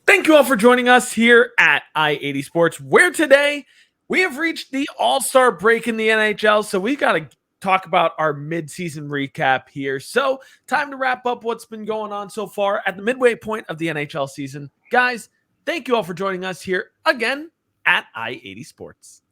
Thank you all for joining us here at I-80 Sports, where today we have reached the All-Star break in the NHL, so we've got to talk about our mid-season recap here. So time to wrap up what's been going on so far at the midway point of the NHL season. Guys, thank you all for joining us here again at I-80 Sports.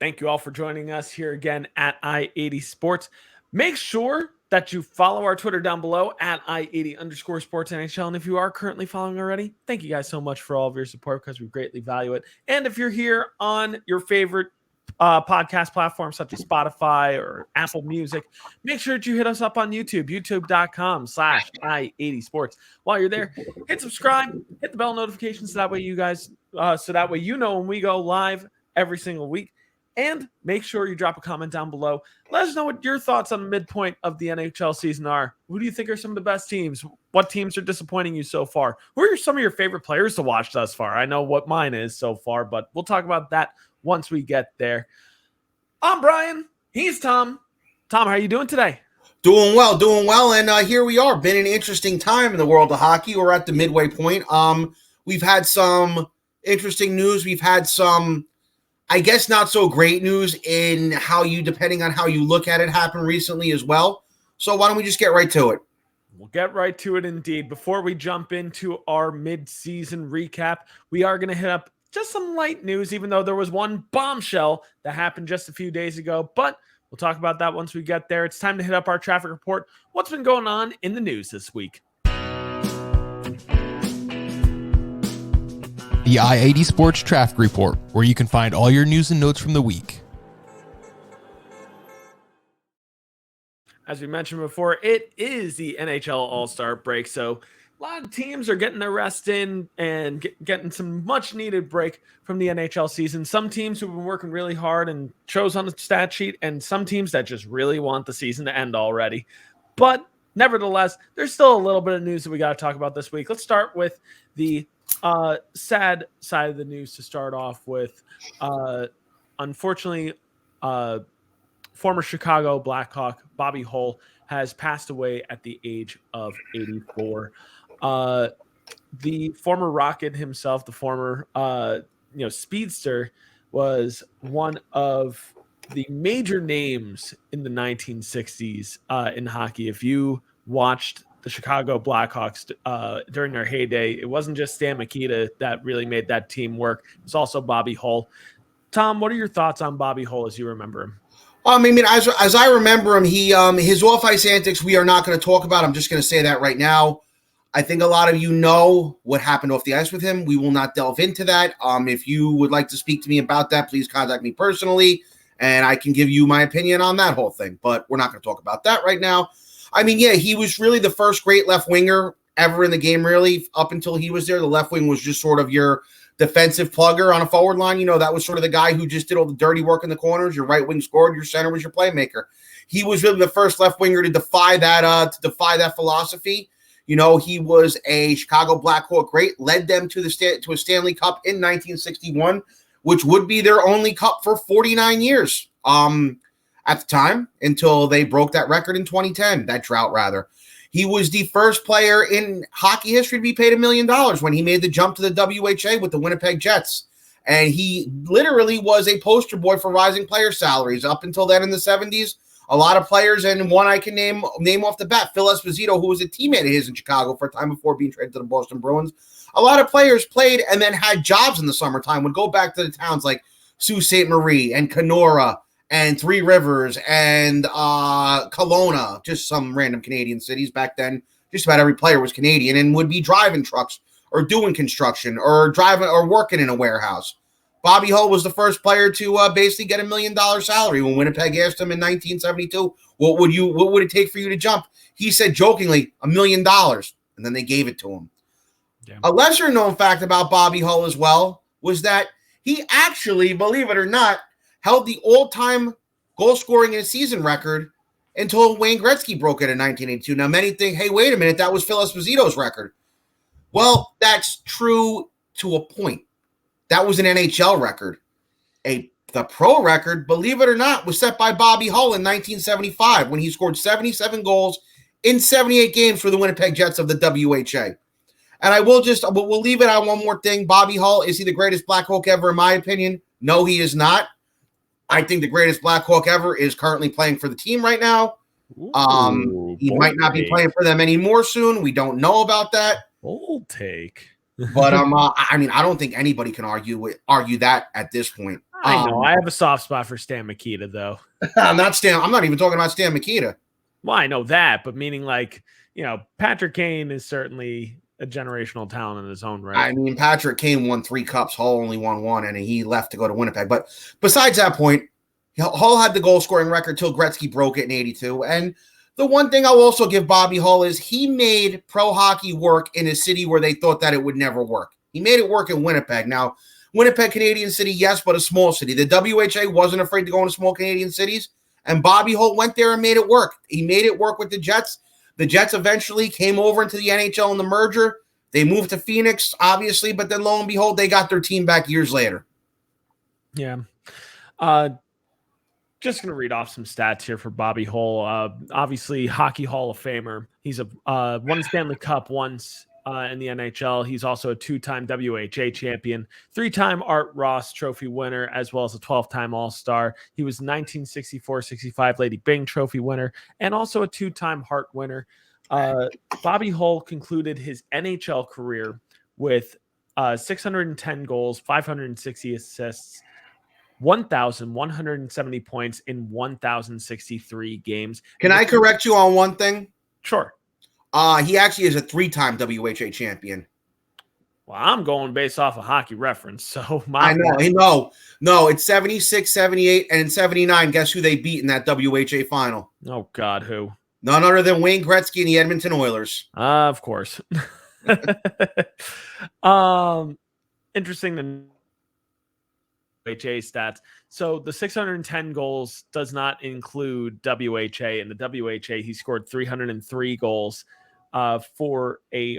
Thank you all for joining us here again at I-80 Sports. Make sure that you follow our Twitter down below at I-80_sports NHL. And if you are currently following already, thank you guys so much for all of your support because we greatly value it. And if you're here on your favorite podcast platforms such as Spotify or Apple Music, make sure that you hit us up on YouTube, youtube.com/I-80 Sports. While you're there, hit subscribe, hit the bell notifications so that way you guys, you know when we go live every single week. And make sure you drop a comment down below. Let us know what your thoughts on the midpoint of the NHL season are. Who do you think are some of the best teams? What teams are disappointing you so far? Who are some of your favorite players to watch thus far? I know what mine is so far, but we'll talk about that once we get there. I'm Brian. He's Tom. Tom, how are you doing today? Doing well. And here we are. Been an interesting time in the world of hockey. We're at the midway point. We've had some interesting news. We've had some, I guess, not so great news in depending on how you look at it, happen recently as well. So why don't we just get right to it? We'll get right to it indeed. Before we jump into our mid-season recap, we are going to hit up just some light news, even though there was one bombshell that happened just a few days ago. But we'll talk about that once we get there. It's time to hit up our traffic report. What's been going on in the news this week? The I-80 Sports Traffic Report, where you can find all your news and notes from the week. As we mentioned before, it is the NHL All-Star break, so a lot of teams are getting their rest in and getting some much-needed break from the NHL season. Some teams who've been working really hard and shows on the stat sheet, and some teams that just really want the season to end already. But nevertheless, there's still a little bit of news that we got to talk about this week. Let's start with the sad side of the news to start off with. Unfortunately, former Chicago Blackhawk Bobby Hull has passed away at the age of 84. The former Rocket himself, the former speedster, was one of the major names in the 1960s in hockey. If you watched the Chicago Blackhawks during their heyday, it wasn't just Stan Mikita that really made that team work. It was also Bobby Hull. Tom, what are your thoughts on Bobby Hull as you remember him? I mean, as I remember him, he his off-ice antics we are not going to talk about. I'm just going to say that right now. I think a lot of you know what happened off the ice with him. We will not delve into that. If you would like to speak to me about that, please contact me personally, and I can give you my opinion on that whole thing. But we're not going to talk about that right now. I mean, yeah, he was really the first great left winger ever in the game, really. Up until he was there, the left wing was just sort of your defensive plugger on a forward line. You know, that was sort of the guy who just did all the dirty work in the corners. Your right wing scored, your center was your playmaker. He was really the first left winger to defy that philosophy. You know, he was a Chicago Blackhawk great, led them to a Stanley Cup in 1961, which would be their only cup for 49 years. At the time, until they broke that record in 2010, that drought rather. He was the first player in hockey history to be paid $1 million when he made the jump to the WHA with the Winnipeg Jets. And he literally was a poster boy for rising player salaries. Up until then in the 70s, a lot of players, and one I can name off the bat, Phil Esposito, who was a teammate of his in Chicago for a time before being traded to the Boston Bruins. A lot of players played and then had jobs in the summertime, would go back to the towns like Sault Ste. Marie and Kenora and Three Rivers and Kelowna, just some random Canadian cities back then. Just about every player was Canadian and would be driving trucks or doing construction or driving or working in a warehouse. Bobby Hull was the first player to basically get $1 million salary. When Winnipeg asked him in 1972, what would it take for you to jump? He said jokingly, $1 million, and then they gave it to him. Yeah. A lesser known fact about Bobby Hull as well was that He actually, believe it or not, held the all-time goal scoring in a season record until Wayne Gretzky broke it in 1982. Now, many think, hey, wait a minute, that was Phil Esposito's record. Well, that's true to a point. That was an NHL record. The pro record, believe it or not, was set by Bobby Hull in 1975 when he scored 77 goals in 78 games for the Winnipeg Jets of the WHA. And we'll leave it on one more thing. Bobby Hull, is he the greatest Blackhawk ever, in my opinion? No, he is not. I think the greatest Blackhawk ever is currently playing for the team right now. He might not be playing for them anymore soon. We don't know about that. Bold take. But I don't think anybody can argue that at this point. I know. I have a soft spot for Stan Mikita, though. I'm not even talking about Stan Mikita. Well, I know that, but meaning Patrick Kane is certainly a generational talent in his own right. I mean, Patrick Kane won 3 cups. Hull only won 1, and he left to go to Winnipeg. But besides that point, Hull had the goal scoring record till Gretzky broke it in 82. And the one thing I'll also give Bobby Hull is he made pro hockey work in a city where they thought that it would never work. He made it work in Winnipeg. Now, Winnipeg, Canadian city, yes, but a small city. The WHA wasn't afraid to go into small Canadian cities, and Bobby Hull went there and made it work. He made it work with the Jets. The Jets eventually came over into the NHL in the merger. They moved to Phoenix, obviously, but then lo and behold, they got their team back years later. Yeah. Just going to read off some stats here for Bobby Hull. Obviously, Hockey Hall of Famer. He's won a Stanley Cup once in the NHL. He's also a 2-time WHA champion, 3-time Art Ross Trophy winner, as well as a 12-time All-Star. He was 1964-65 Lady Byng Trophy winner, and also a 2-time Hart winner. Bobby Hull concluded his NHL career with 610 goals, 560 assists, 1,170 points in 1,063 games. Can I correct you on one thing? Sure. He actually is a 3-time WHA champion. Well, I'm going based off a Hockey Reference, so I know. No, it's 76, 78, and in 79, guess who they beat in that WHA final? Oh, God, who? None other than Wayne Gretzky and the Edmonton Oilers. Of course. Interesting to WHA stats. So the 610 goals does not include WHA. In the WHA, he scored 303 goals for a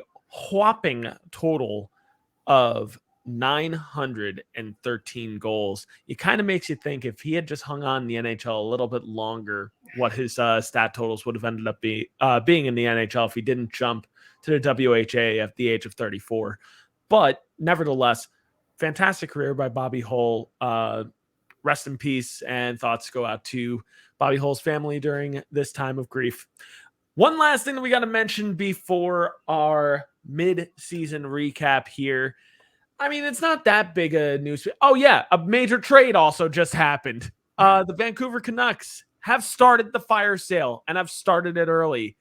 whopping total of 913 goals. It kind of makes you think if he had just hung on in the NHL a little bit longer, what his stat totals would have ended up being in the NHL if he didn't jump to the WHA at the age of 34. But nevertheless, fantastic career by Bobby Hull. Rest in peace, and thoughts go out to Bobby Hull's family during this time of grief. One last thing that we got to mention before our mid-season recap here. I mean, it's not that big a news. Oh, yeah, a major trade also just happened. The Vancouver Canucks have started the fire sale, and have started it early.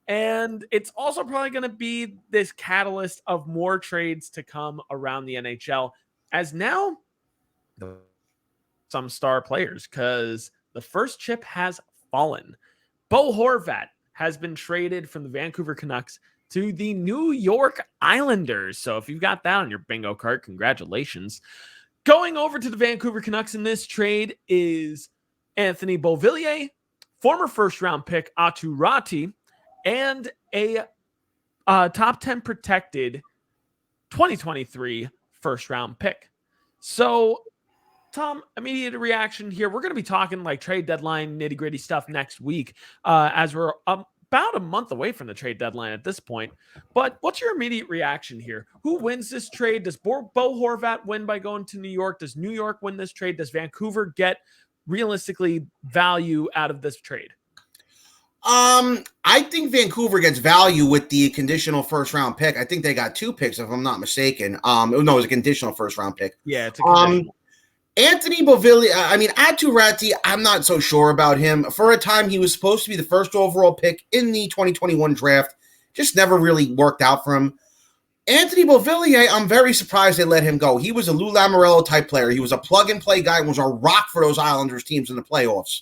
And it's also probably going to be this catalyst of more trades to come around the NHL, as now some star players, because the first chip has fallen. Bo Horvat has been traded from the Vancouver Canucks to the New York Islanders. So if you've got that on your bingo card, congratulations. Going over to the Vancouver Canucks in this trade is Anthony Beauvillier, former first-round pick Atu Ratti, and a top 10 protected 2023 first-round pick. So, Tom, immediate reaction here. We're going to be talking like trade deadline nitty-gritty stuff next week as we're about a month away from the trade deadline at this point. But what's your immediate reaction here? Who wins this trade? Does Bo Horvat win by going to New York? Does New York win this trade? Does Vancouver get realistically value out of this trade? I think Vancouver gets value with the conditional first-round pick. I think they got 2 picks, if I'm not mistaken. No, it was a conditional first-round pick. Yeah, it's a conditional. Anthony Beauvillier, Atu Ratti, I'm not so sure about him. For a time, he was supposed to be the first overall pick in the 2021 draft. Just never really worked out for him. Anthony Beauvillier, I'm very surprised they let him go. He was a Lou Lamoriello type player. He was a plug-and-play guy and was a rock for those Islanders teams in the playoffs.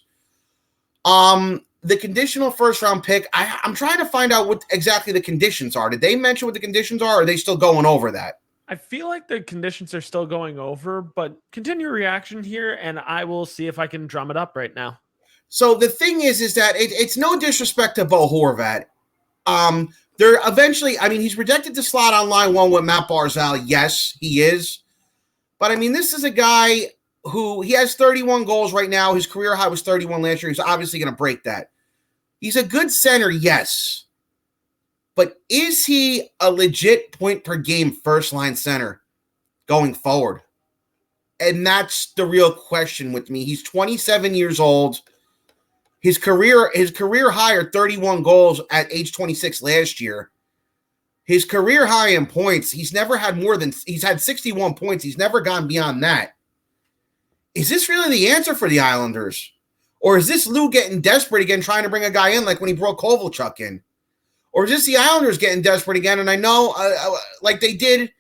The conditional first-round pick, I'm trying to find out what exactly the conditions are. Did they mention what the conditions are, or are they still going over that? I feel like the conditions are still going over, but continue reaction here, and I will see if I can drum it up right now. So the thing is that it's no disrespect to Bo Horvat. They're eventually, I mean, he's projected to slot on line one with Matt Barzal. Yes, he is. But I mean, this is a guy who he has 31 goals right now. His career high was 31 last year. He's obviously going to break that. He's a good center, yes. But is he a legit point per game first line center going forward? And that's the real question with me. He's 27 years old. His career high are 31 goals at age 26 last year. His career high in points, he's had 61 points. He's never gone beyond that. Is this really the answer for the Islanders? Or is this Lou getting desperate again, trying to bring a guy in like when he brought Kovalchuk in? Or is this the Islanders getting desperate again? And I know, like they did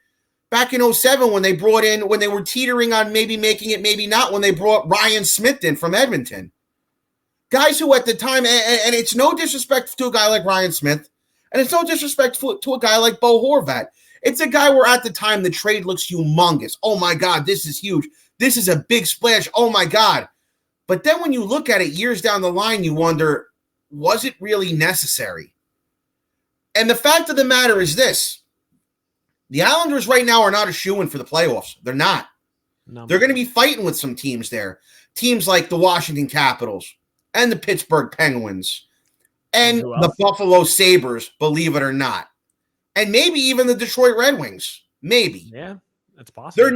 back in 07 when they were teetering on maybe making it, maybe not, when they brought Ryan Smith in from Edmonton. Guys who at the time, and it's no disrespect to a guy like Ryan Smith, and it's no disrespect to a guy like Bo Horvat. It's a guy where at the time the trade looks humongous. Oh my God, this is huge. This is a big splash. Oh my God. But then when you look at it years down the line, you wonder, was it really necessary? And the fact of the matter is this. The Islanders right now are not a shoo-in for the playoffs. They're not. No. They're going to be fighting with some teams there. Teams like the Washington Capitals and the Pittsburgh Penguins and the Buffalo Sabres, believe it or not. And maybe even the Detroit Red Wings. Maybe. Yeah, that's possible.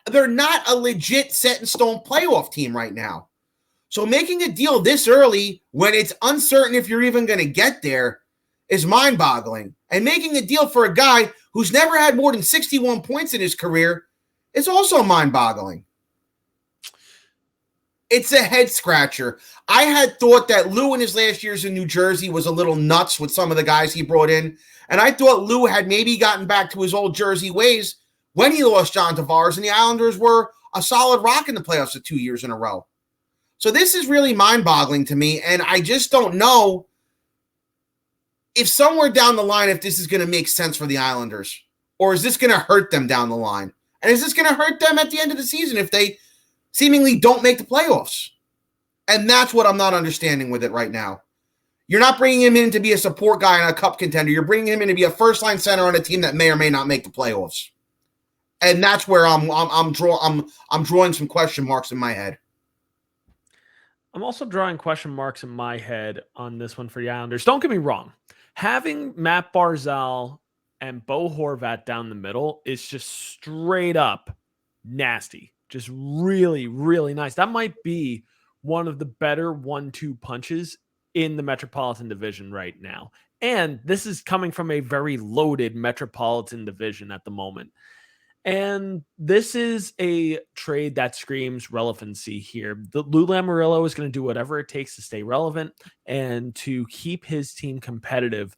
They're not a legit set-in-stone playoff team right now. So making a deal this early when it's uncertain if you're even going to get there is mind-boggling. And making a deal for a guy who's never had more than 61 points in his career is also mind-boggling. It's a head-scratcher. I had thought that Lou in his last years in New Jersey was a little nuts with some of the guys he brought in. And I thought Lou had maybe gotten back to his old Jersey ways when he lost John Tavares, and the Islanders were a solid rock in the playoffs for 2 years in a row. So this is really mind-boggling to me, and I just don't know if somewhere down the line if this is going to make sense for the Islanders, or is this going to hurt them down the line? And is this going to hurt them at the end of the season if they seemingly don't make the playoffs? And that's what I'm not understanding with it right now. You're not bringing him in to be a support guy and a cup contender. You're bringing him in to be a first-line center on a team that may or may not make the playoffs. And that's where I'm drawing some question marks in my head. I'm also drawing question marks in my head on this one for the Islanders. Don't get me wrong. Having Matt Barzal and Bo Horvat down the middle is just straight up nasty. Just really, really nice. That might be one of the better 1-2 punches in the Metropolitan Division right now. And this is coming from a very loaded Metropolitan Division at the moment. And this is a trade that screams relevancy here. Lou Lamoriello is going to do whatever it takes to stay relevant and to keep his team competitive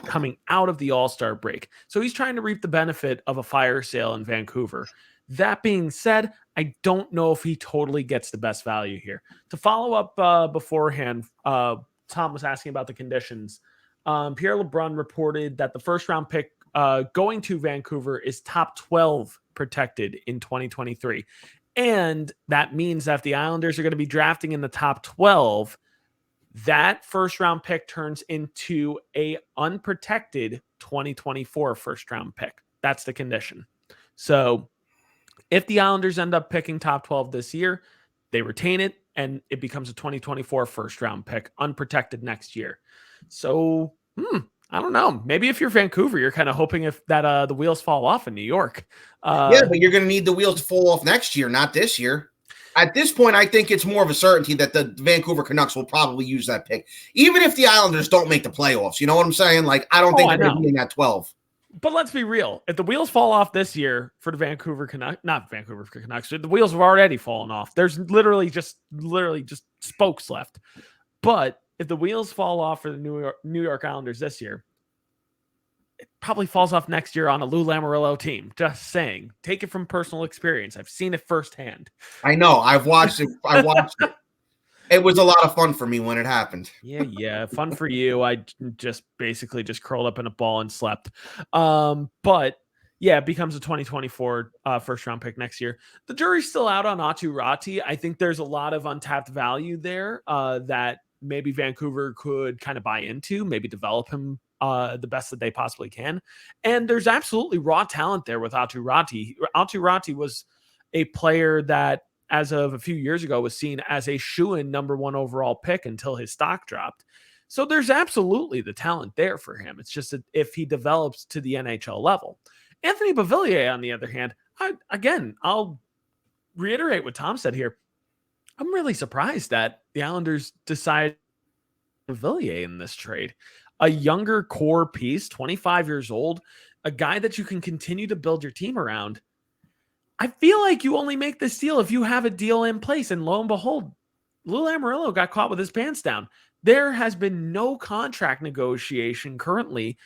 coming out of the All-Star break. So he's trying to reap the benefit of a fire sale in Vancouver. That being said, I don't know if he totally gets the best value here. To follow up beforehand, Tom was asking about the conditions. Pierre LeBrun reported that the first-round pick going to Vancouver is top 12 protected in 2023. And that means that if the Islanders are going to be drafting in the top 12, that first round pick turns into a unprotected 2024 first round pick. That's the condition. So if the Islanders end up picking top 12 this year, they retain it and it becomes a 2024 first round pick, unprotected next year. So, I don't know. Maybe if you're Vancouver, you're kind of hoping if that the wheels fall off in New York. Yeah, but you're going to need the wheels to fall off next year, not this year. At this point, I think it's more of a certainty that the Vancouver Canucks will probably use that pick, even if the Islanders don't make the playoffs. You know what I'm saying? Like, I don't think they're going to be in that 12. But let's be real. If the wheels fall off this year for the Vancouver Canucks, not Vancouver Canucks, the wheels have already fallen off. There's literally just spokes left. But if the wheels fall off for the New York Islanders this year, it probably falls off next year on a Lou Lamoriello team. Just saying. Take it from personal experience. I've seen it firsthand. I know. I've watched it. It. It was a lot of fun for me when it happened. Yeah. Fun for you. I just basically curled up in a ball and slept. But Yeah, it becomes a 2024 first-round pick next year. The jury's still out on Aatu Räty. I think there's a lot of untapped value there that maybe Vancouver could kind of buy into, maybe develop him the best that they possibly can. And there's absolutely raw talent there with Aatu Räty. Aatu Räty was a player that, as of a few years ago, was seen as a shoo-in number 1 overall pick until his stock dropped. So there's absolutely the talent there for him. It's just that if he develops to the NHL level. Anthony Beauvillier, on the other hand, I'll reiterate what Tom said here. I'm really surprised that the Islanders decided Beauvillier in this trade. A younger core piece, 25 years old, a guy that you can continue to build your team around. I feel like you only make this deal if you have a deal in place. And lo and behold, Lou Lamoriello got caught with his pants down. There has been no contract negotiation currently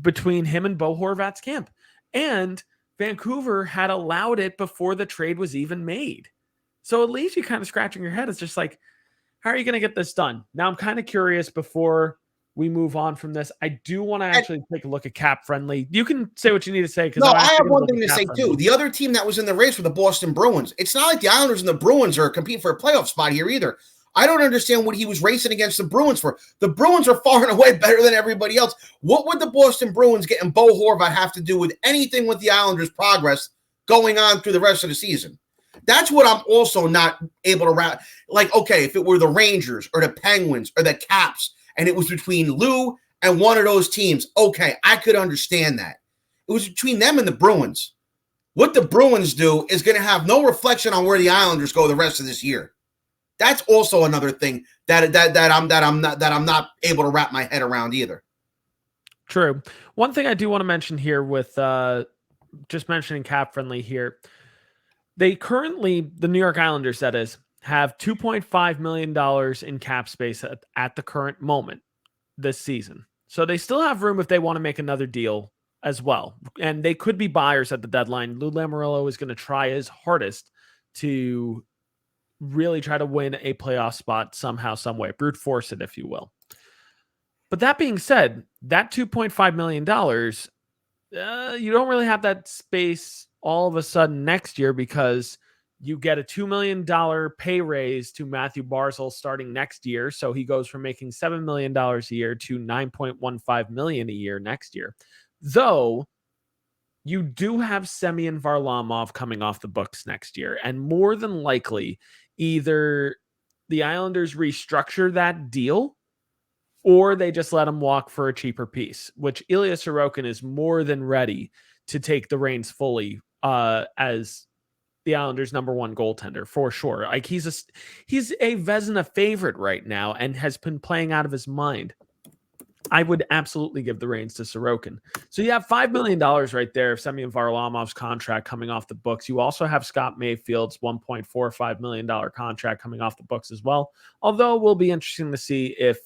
between him and Bo Horvat's camp. And Vancouver had allowed it before the trade was even made. So it leaves you kind of scratching your head. It's just like, how are you going to get this done? Now, I'm kind of curious before we move on from this. I do want to actually take a look at cap friendly. You can say what you need to say. No, I have one thing to say too. The other team that was in the race were the Boston Bruins. It's not like the Islanders and the Bruins are competing for a playoff spot here either. I don't understand what he was racing against the Bruins for. The Bruins are far and away better than everybody else. What would the Boston Bruins getting Bo Horvat have to do with anything with the Islanders' progress going on through the rest of the season? That's what I'm also not able to wrap. Like, okay, if it were the Rangers or the Penguins or the Caps and it was between Lou and one of those teams, okay, I could understand that. It was between them and the Bruins. What the Bruins do is going to have no reflection on where the Islanders go the rest of this year. That's also another thing that I'm not able to wrap my head around either. True. One thing I do want to mention here with just mentioning cap friendly here. They currently, the New York Islanders, that is, have $2.5 million in cap space at the current moment this season. So they still have room if they want to make another deal as well. And they could be buyers at the deadline. Lou Lamoriello is going to try his hardest to really try to win a playoff spot somehow, some way. Brute force it, if you will. But that being said, that $2.5 million, you don't really have that space all of a sudden next year because you get a $2 million pay raise to Matthew Barzal starting next year. So he goes from making $7 million a year to $9.15 million a year next year. Though you do have Semyon Varlamov coming off the books next year. And more than likely, either the Islanders restructure that deal or they just let him walk for a cheaper piece, which Ilya Sorokin is more than ready to take the reins fully as the Islanders' number 1 goaltender for sure. Like he's a Vezina favorite right now and has been playing out of his mind. I would absolutely give the reins to Sorokin. So you have $5 million right there of Semyon Varlamov's contract coming off the books. You also have Scott Mayfield's $1.45 million contract coming off the books as well. Although it will be interesting to see if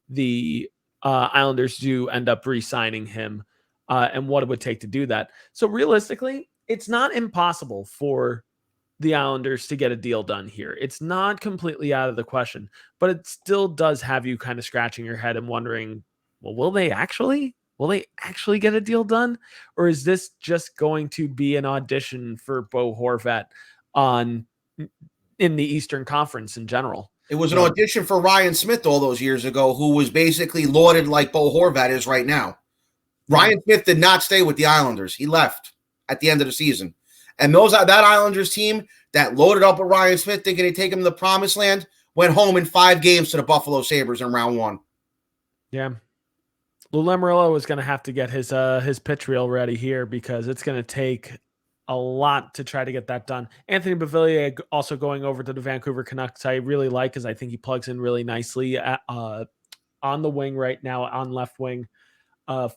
the Islanders do end up re-signing him and what it would take to do that. So realistically, it's not impossible for the Islanders to get a deal done here. It's not completely out of the question, but it still does have you kind of scratching your head and wondering, well, will they actually get a deal done? Or is this just going to be an audition for Bo Horvat in the Eastern Conference in general? It was an audition for Ryan Smith all those years ago, who was basically lauded like Bo Horvat is right now. Ryan Smith did not stay with the Islanders. He left at the end of the season. And that Islanders team that loaded up with Ryan Smith thinking they'd take him to the promised land went home in 5 games to the Buffalo Sabres in round 1. Yeah. Lou Lamoriello is going to have to get his pitch reel ready here because it's going to take a lot to try to get that done. Anthony Beauvillier also going over to the Vancouver Canucks. I really like because I think he plugs in really nicely on the wing right now, on left wing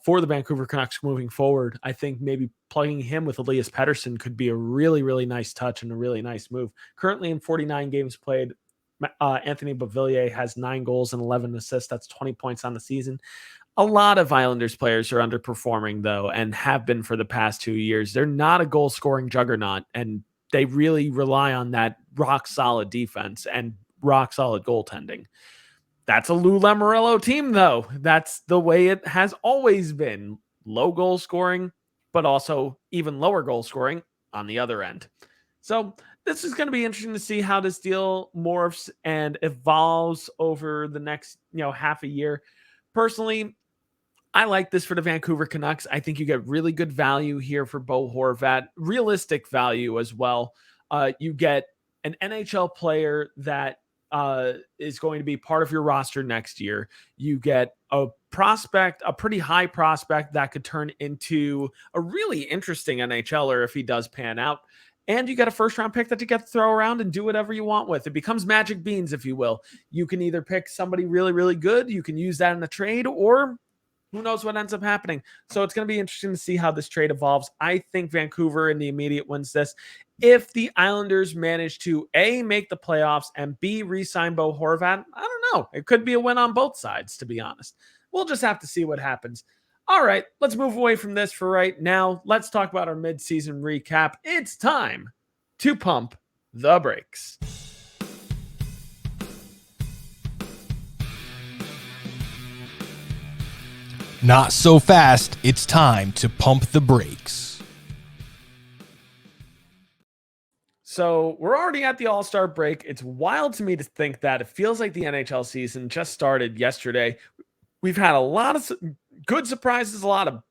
for the Vancouver Canucks moving forward. I think maybe plugging him with Elias Pettersson could be a really, really nice touch and a really nice move. Currently in 49 games played, Anthony Beauvillier has 9 goals and 11 assists. That's 20 points on the season. A lot of Islanders players are underperforming, though, and have been for the past 2 years. They're not a goal-scoring juggernaut, and they really rely on that rock-solid defense and rock-solid goaltending. That's a Lou Lamoriello team, though. That's the way it has always been. Low goal scoring, but also even lower goal scoring on the other end. So this is going to be interesting to see how this deal morphs and evolves over the next, half a year. Personally, I like this for the Vancouver Canucks. I think you get really good value here for Bo Horvat, realistic value as well. You get an NHL player that is going to be part of your roster next year. You get a prospect, a pretty high prospect that could turn into a really interesting NHLer if he does pan out. And you get a first-round pick that you get to throw around and do whatever you want with. It becomes magic beans, if you will. You can either pick somebody really, really good. You can use that in a trade, or who knows what ends up happening. So it's going to be interesting to see how this trade evolves. I think Vancouver in the immediate wins this. If the Islanders manage to A, make the playoffs, and B, re-sign Bo Horvat, I don't know. It could be a win on both sides, to be honest. We'll just have to see what happens. All right, let's move away from this for right now. Let's talk about our midseason recap. It's time to pump the brakes. Not so fast. It's time to pump the brakes. So we're already at the All-Star break. It's wild to me to think that it feels like the NHL season just started yesterday. We've had a lot of good surprises, a lot of,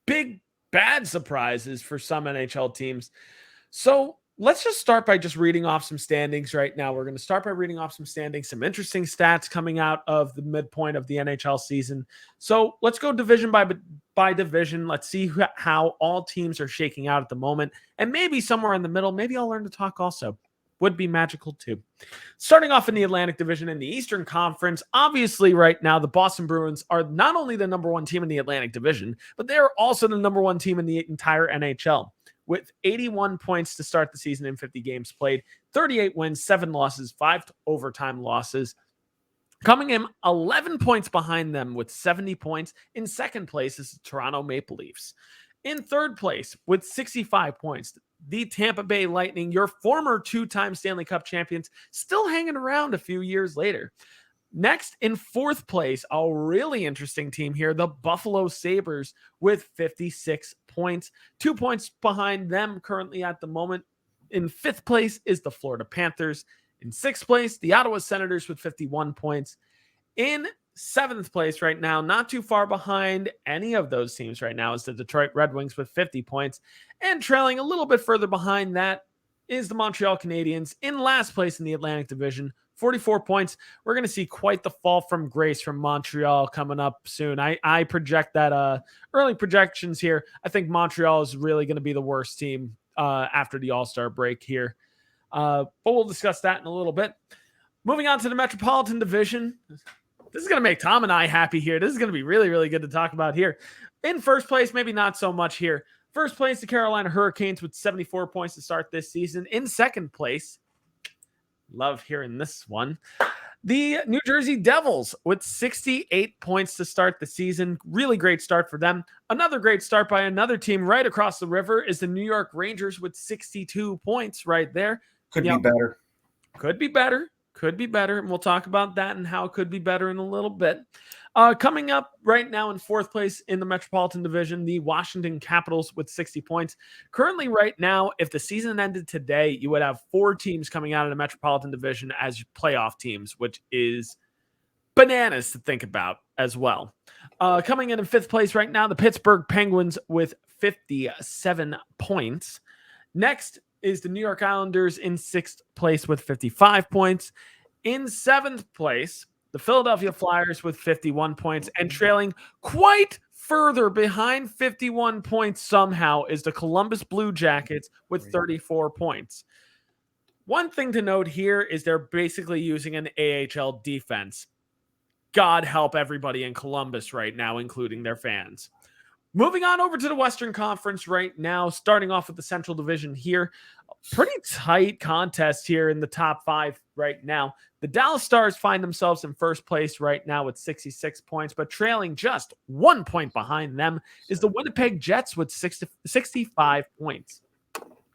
big bad surprises for some NHL teams. So let's just start by just reading off some standings right now. We're going to start by reading off some standings, some interesting stats coming out of the midpoint of the NHL season. So let's go division by division. Let's see how all teams are shaking out at the moment. And maybe somewhere in the middle, maybe I'll learn to talk also. Would be magical too. Starting off in the Atlantic Division in the Eastern Conference, obviously right now the Boston Bruins are not only the number one team in the Atlantic Division, but they're also the number one team in the entire NHL. With 81 points to start the season in 50 games played, 38 wins, 7 losses, 5 overtime losses. Coming in 11 points behind them with 70 points. In second place is the Toronto Maple Leafs. In third place with 65 points, the Tampa Bay Lightning, your former 2-time Stanley Cup champions, still hanging around a few years later. Next, in fourth place, a really interesting team here, the Buffalo Sabres with 56 points. 2 points behind them currently at the moment. In fifth place is the Florida Panthers. In sixth place, the Ottawa Senators with 51 points. In seventh place right now, not too far behind any of those teams right now, is the Detroit Red Wings with 50 points. And trailing a little bit further behind that is the Montreal Canadiens in last place in the Atlantic Division, 44 points. We're going to see quite the fall from grace from Montreal coming up soon. I project that early projections here. I think Montreal is really going to be the worst team after the All-Star break here. But we'll discuss that in a little bit. Moving on to the Metropolitan Division. This is going to make Tom and I happy here. This is going to be really, really good to talk about here. In first place, maybe not so much here. First place, the Carolina Hurricanes with 74 points to start this season. In second place, love hearing this one, the New Jersey Devils with 68 points to start the season. Really great start for them. Another great start by another team right across the river is the New York Rangers with 62 points right there. Could be better. Could be better. Could be better. And we'll talk about that and how it could be better in a little bit. Coming up right now in fourth place in the Metropolitan Division, the Washington Capitals with 60 points. Currently right now, if the season ended today, you would have 4 teams coming out of the Metropolitan Division as playoff teams, which is bananas to think about as well. Coming in fifth place right now, the Pittsburgh Penguins with 57 points. Next is the New York Islanders in sixth place with 55 points. In seventh place, the Philadelphia Flyers with 51 points, and trailing quite further behind 51 points somehow is the Columbus Blue Jackets with 34 points. One thing to note here is they're basically using an AHL defense. God help everybody in Columbus right now, including their fans. Moving on over to the Western Conference right now, starting off with the Central Division here. Pretty tight contest here in the top 5 right now. The Dallas Stars find themselves in first place right now with 66 points, but trailing just 1 point behind them is the Winnipeg Jets with 65 points.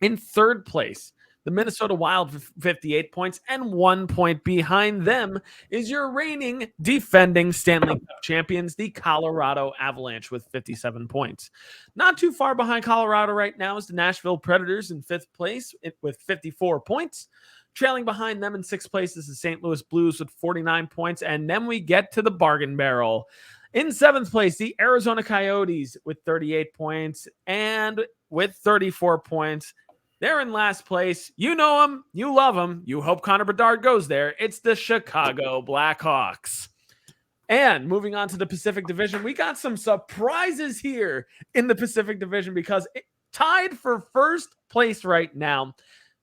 In third place, The Minnesota Wild with 58 points, and 1 point behind them is your reigning defending Stanley Cup champions, the Colorado Avalanche, with 57 points. Not too far behind Colorado right now is the Nashville Predators in 5th place with 54 points. Trailing behind them in 6th place is the St. Louis Blues with 49 points. And then we get to the bargain barrel. In 7th place, the Arizona Coyotes with 38 points. And with 34 points, they're in last place. You know them. You love them. You hope Connor Bedard goes there. It's the Chicago Blackhawks. And moving on to the Pacific Division, we got some surprises here in the Pacific Division because it tied for first place right now.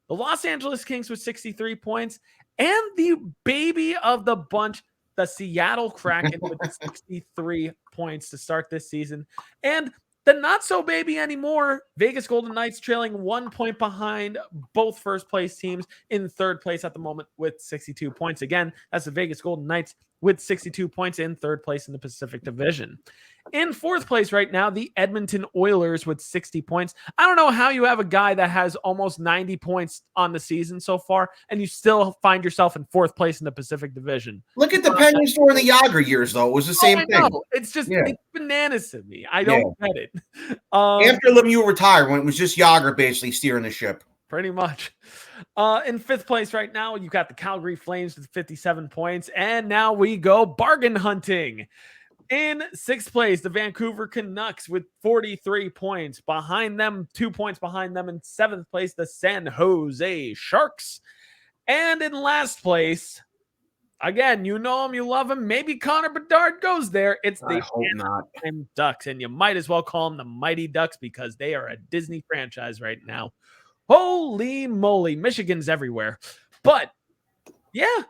The Los Angeles Kings with 63 points, and the baby of the bunch, the Seattle Kraken with 63 points to start this season. And the not so baby anymore, Vegas Golden Knights trailing 1 point behind both first place teams in 3rd place at the moment with 62 points. Again, that's the Vegas Golden Knights with 62 points in 3rd place in the Pacific Division. In 4th place right now, the Edmonton Oilers with 60 points. I don't know how you have a guy that has almost 90 points on the season so far, and you still find yourself in 4th place in the Pacific Division. Look at the Penguins during the Yager years, though. It was the same thing. It's just it's bananas to me. I don't get it. After Lemieux retired, when it was just Yager basically steering the ship. Pretty much. In 5th place right now, you got the Calgary Flames with 57 points. And now we go bargain hunting. In 6th place, the Vancouver Canucks with 43 points. Behind them, 2 points behind them. In 7th place, the San Jose Sharks. And in last place, again, you know him, you love him. Maybe Connor Bedard goes there. It's the Anaheim Ducks. And you might as well call them the Mighty Ducks because they are a Disney franchise right now. Holy moly, Michigan's everywhere. But yeah,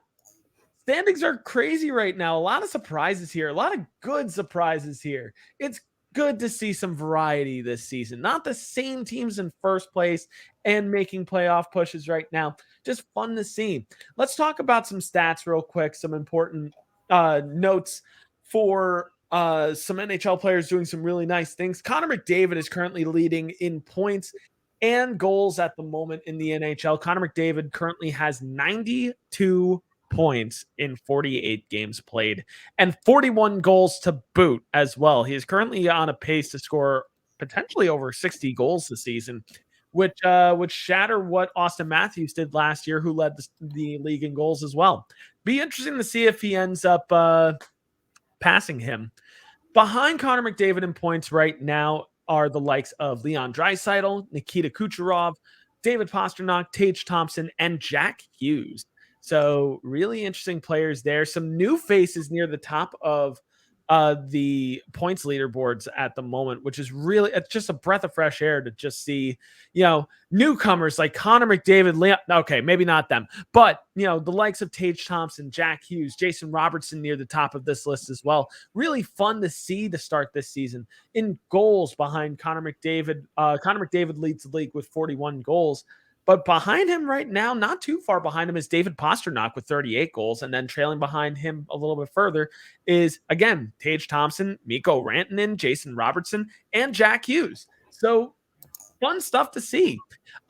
standings are crazy right now. A lot of surprises here, a lot of good surprises here. It's good to see some variety this season. Not the same teams in first place and making playoff pushes right now. Just fun to see. Let's talk about some stats real quick, some important notes for some NHL players doing some really nice things. Connor McDavid is currently leading in points and goals at the moment in the NHL. Connor McDavid currently has 92 points in 48 games played and 41 goals to boot as well. He is currently on a pace to score potentially over 60 goals this season, which would shatter what Austin Matthews did last year, who led the league in goals as well. Be interesting to see if he ends up passing him. Behind Connor McDavid in points right now are the likes of Leon Draisaitl, Nikita Kucherov, David Pastrnak, Tage Thompson, and Jack Hughes. So really interesting players there. Some new faces near the top of the points leaderboards at the moment, which is really, it's just a breath of fresh air to just see, newcomers like Connor McDavid, Leon, okay, maybe not them, but, the likes of Tage Thompson, Jack Hughes, Jason Robertson near the top of this list as well. Really fun to see to start this season. In goals behind Connor McDavid, Connor McDavid leads the league with 41 goals. But behind him right now, not too far behind him, is David Pastrnak with 38 goals. And then trailing behind him a little bit further is, again, Tage Thompson, Mikko Rantanen, Jason Robertson, and Jack Hughes. So fun stuff to see.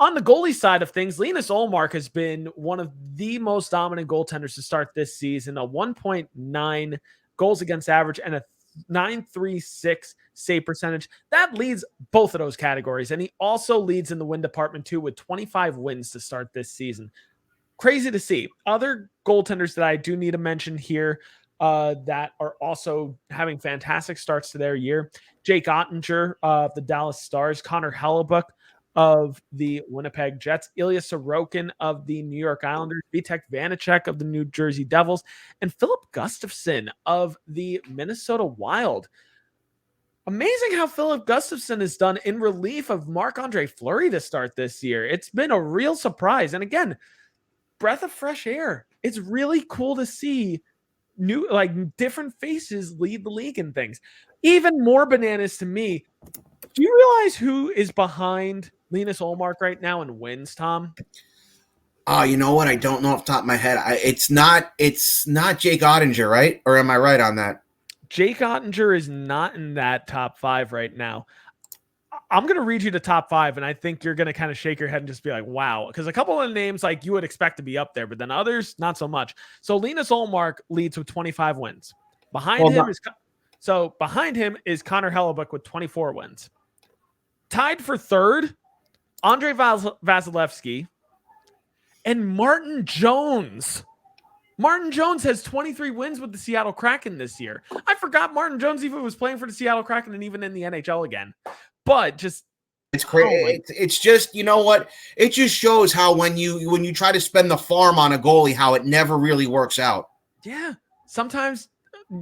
On the goalie side of things, Linus Ullmark has been one of the most dominant goaltenders to start this season. A 1.9 goals against average and a .936 save percentage. That leads both of those categories. And he also leads in the win department too with 25 wins to start this season. Crazy to see. Other goaltenders that I do need to mention here that are also having fantastic starts to their year. Jake Ottinger of the Dallas Stars, Connor Hellebuyck of the Winnipeg Jets, Ilya Sorokin of the New York Islanders, Vitek Vanacek of the New Jersey Devils, and Philip Gustafson of the Minnesota Wild. Amazing how Philip Gustafson has done in relief of Marc-Andre Fleury to start this year. It's been a real surprise. And again, breath of fresh air. It's really cool to see new, different faces lead the league and things. Even more bananas to me. Do you realize who is behind Linus Ullmark right now in wins, Tom? You know what? I don't know off the top of my head. It's not Jake Ottinger, right? Or am I right on that? Jake Ottinger is not in that top 5 right now. I'm going to read you the top 5, and I think you're going to kind of shake your head and just be like, wow. Because a couple of names like you would expect to be up there, but then others, not so much. So Linus Ullmark leads with 25 wins. Behind him is Connor Hellebuck with 24 wins. Tied for third, Andre Vasilevsky and Martin Jones. Martin Jones has 23 wins with the Seattle Kraken this year. I forgot Martin Jones even was playing for the Seattle Kraken and even in the NHL again. But just it's crazy. It's just, you know what? It just shows how when you try to spend the farm on a goalie, how it never really works out. Yeah. Sometimes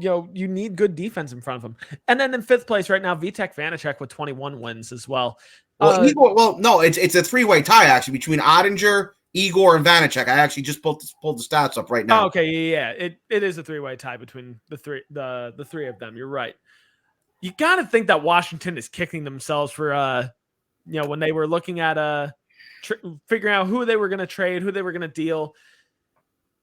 you need good defense in front of him. And then in 5th place right now, Vitek Vanacek with 21 wins as well. No, it's a 3-way tie actually between Ottinger, Igor, and Vanacek. I actually just pulled the stats up right now. Oh, okay, yeah. It is a 3-way tie between the three of them. You're right. You got to think that Washington is kicking themselves for when they were looking at figuring out who they were going to trade, who they were going to deal.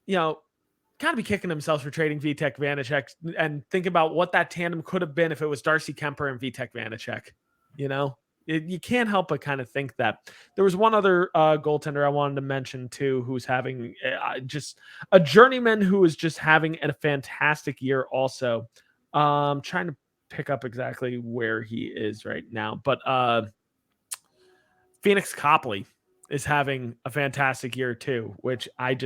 Got to be kicking themselves for trading Vitek Vanacek and think about what that tandem could have been if it was Darcy Kemper and Vitek Vanacek. You can't help but kind of think that. There was one other goaltender I wanted to mention too, who's having just a journeyman who is just having a fantastic year also. Trying to pick up exactly where he is right now, but Phoenix Copley is having a fantastic year too, which I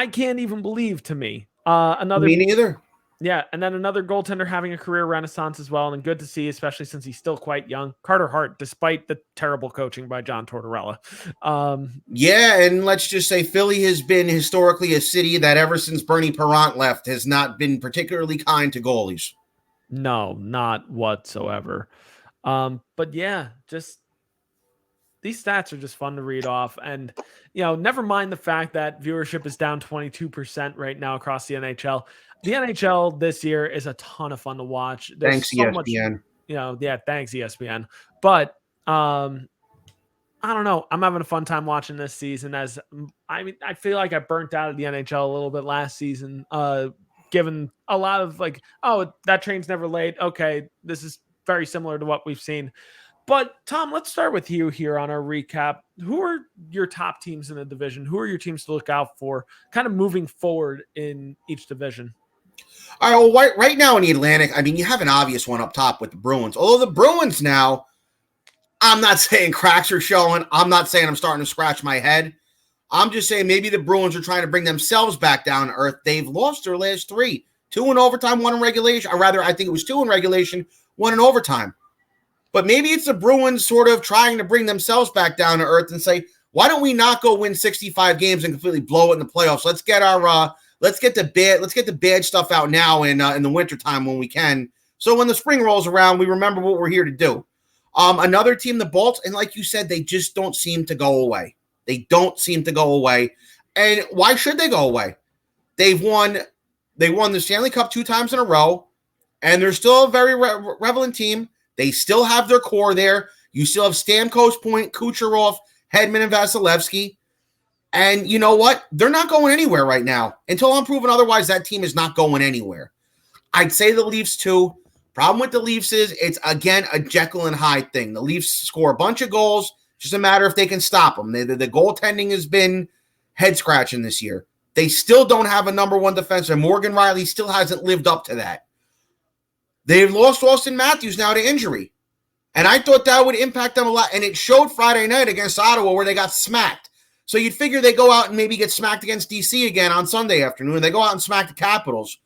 can't even believe to me. Me neither. Yeah, and then another goaltender having a career renaissance as well, and good to see, especially since he's still quite young. Carter Hart, despite the terrible coaching by John Tortorella. Yeah, and let's just say Philly has been historically a city that ever since Bernie Parent left has not been particularly kind to goalies. No, not whatsoever. But yeah, just these stats are just fun to read off. And, never mind the fact that viewership is down 22% right now across the NHL. The NHL this year is a ton of fun to watch. There's thanks, so ESPN. Much, thanks, ESPN. But I don't know. I'm having a fun time watching this season I feel like I burnt out of the NHL a little bit last season, given a lot of that train's never laid. Okay, this is very similar to what we've seen. But Tom, let's start with you here on our recap. Who are your top teams in the division? Who are your teams to look out for kind of moving forward in each division? All right, well, right now in the Atlantic, you have an obvious one up top with the Bruins. Although the Bruins now, I'm not saying cracks are showing. I'm not saying I'm starting to scratch my head. I'm just saying maybe the Bruins are trying to bring themselves back down to earth. They've lost their last 3. 2 in overtime, 1 in regulation. Or rather, I think it was 2 in regulation, 1 in overtime. But maybe it's the Bruins sort of trying to bring themselves back down to earth and say, why don't we not go win 65 games and completely blow it in the playoffs? Let's get the bad stuff out now in the wintertime when we can. So when the spring rolls around, we remember what we're here to do. Another team, the Bolts, and like you said, they just don't seem to go away. They don't seem to go away. And why should they go away? They won the Stanley Cup 2 times in a row, and they're still a very relevant team. They still have their core there. You still have Stamkos, Point, Kucherov, Hedman, and Vasilevsky. And you know what? They're not going anywhere right now. Until I'm proven otherwise, that team is not going anywhere. I'd say the Leafs too. Problem with the Leafs is it's, again, a Jekyll and Hyde thing. The Leafs score a bunch of goals. Just a matter if they can stop them. The goaltending has been head-scratching this year. They still don't have a number 1 defenseman. Morgan Riley still hasn't lived up to that. They've lost Austin Matthews now to injury. And I thought that would impact them a lot. And it showed Friday night against Ottawa where they got smacked. So you'd figure they go out and maybe get smacked against DC again on Sunday afternoon. They go out and smack the Capitals.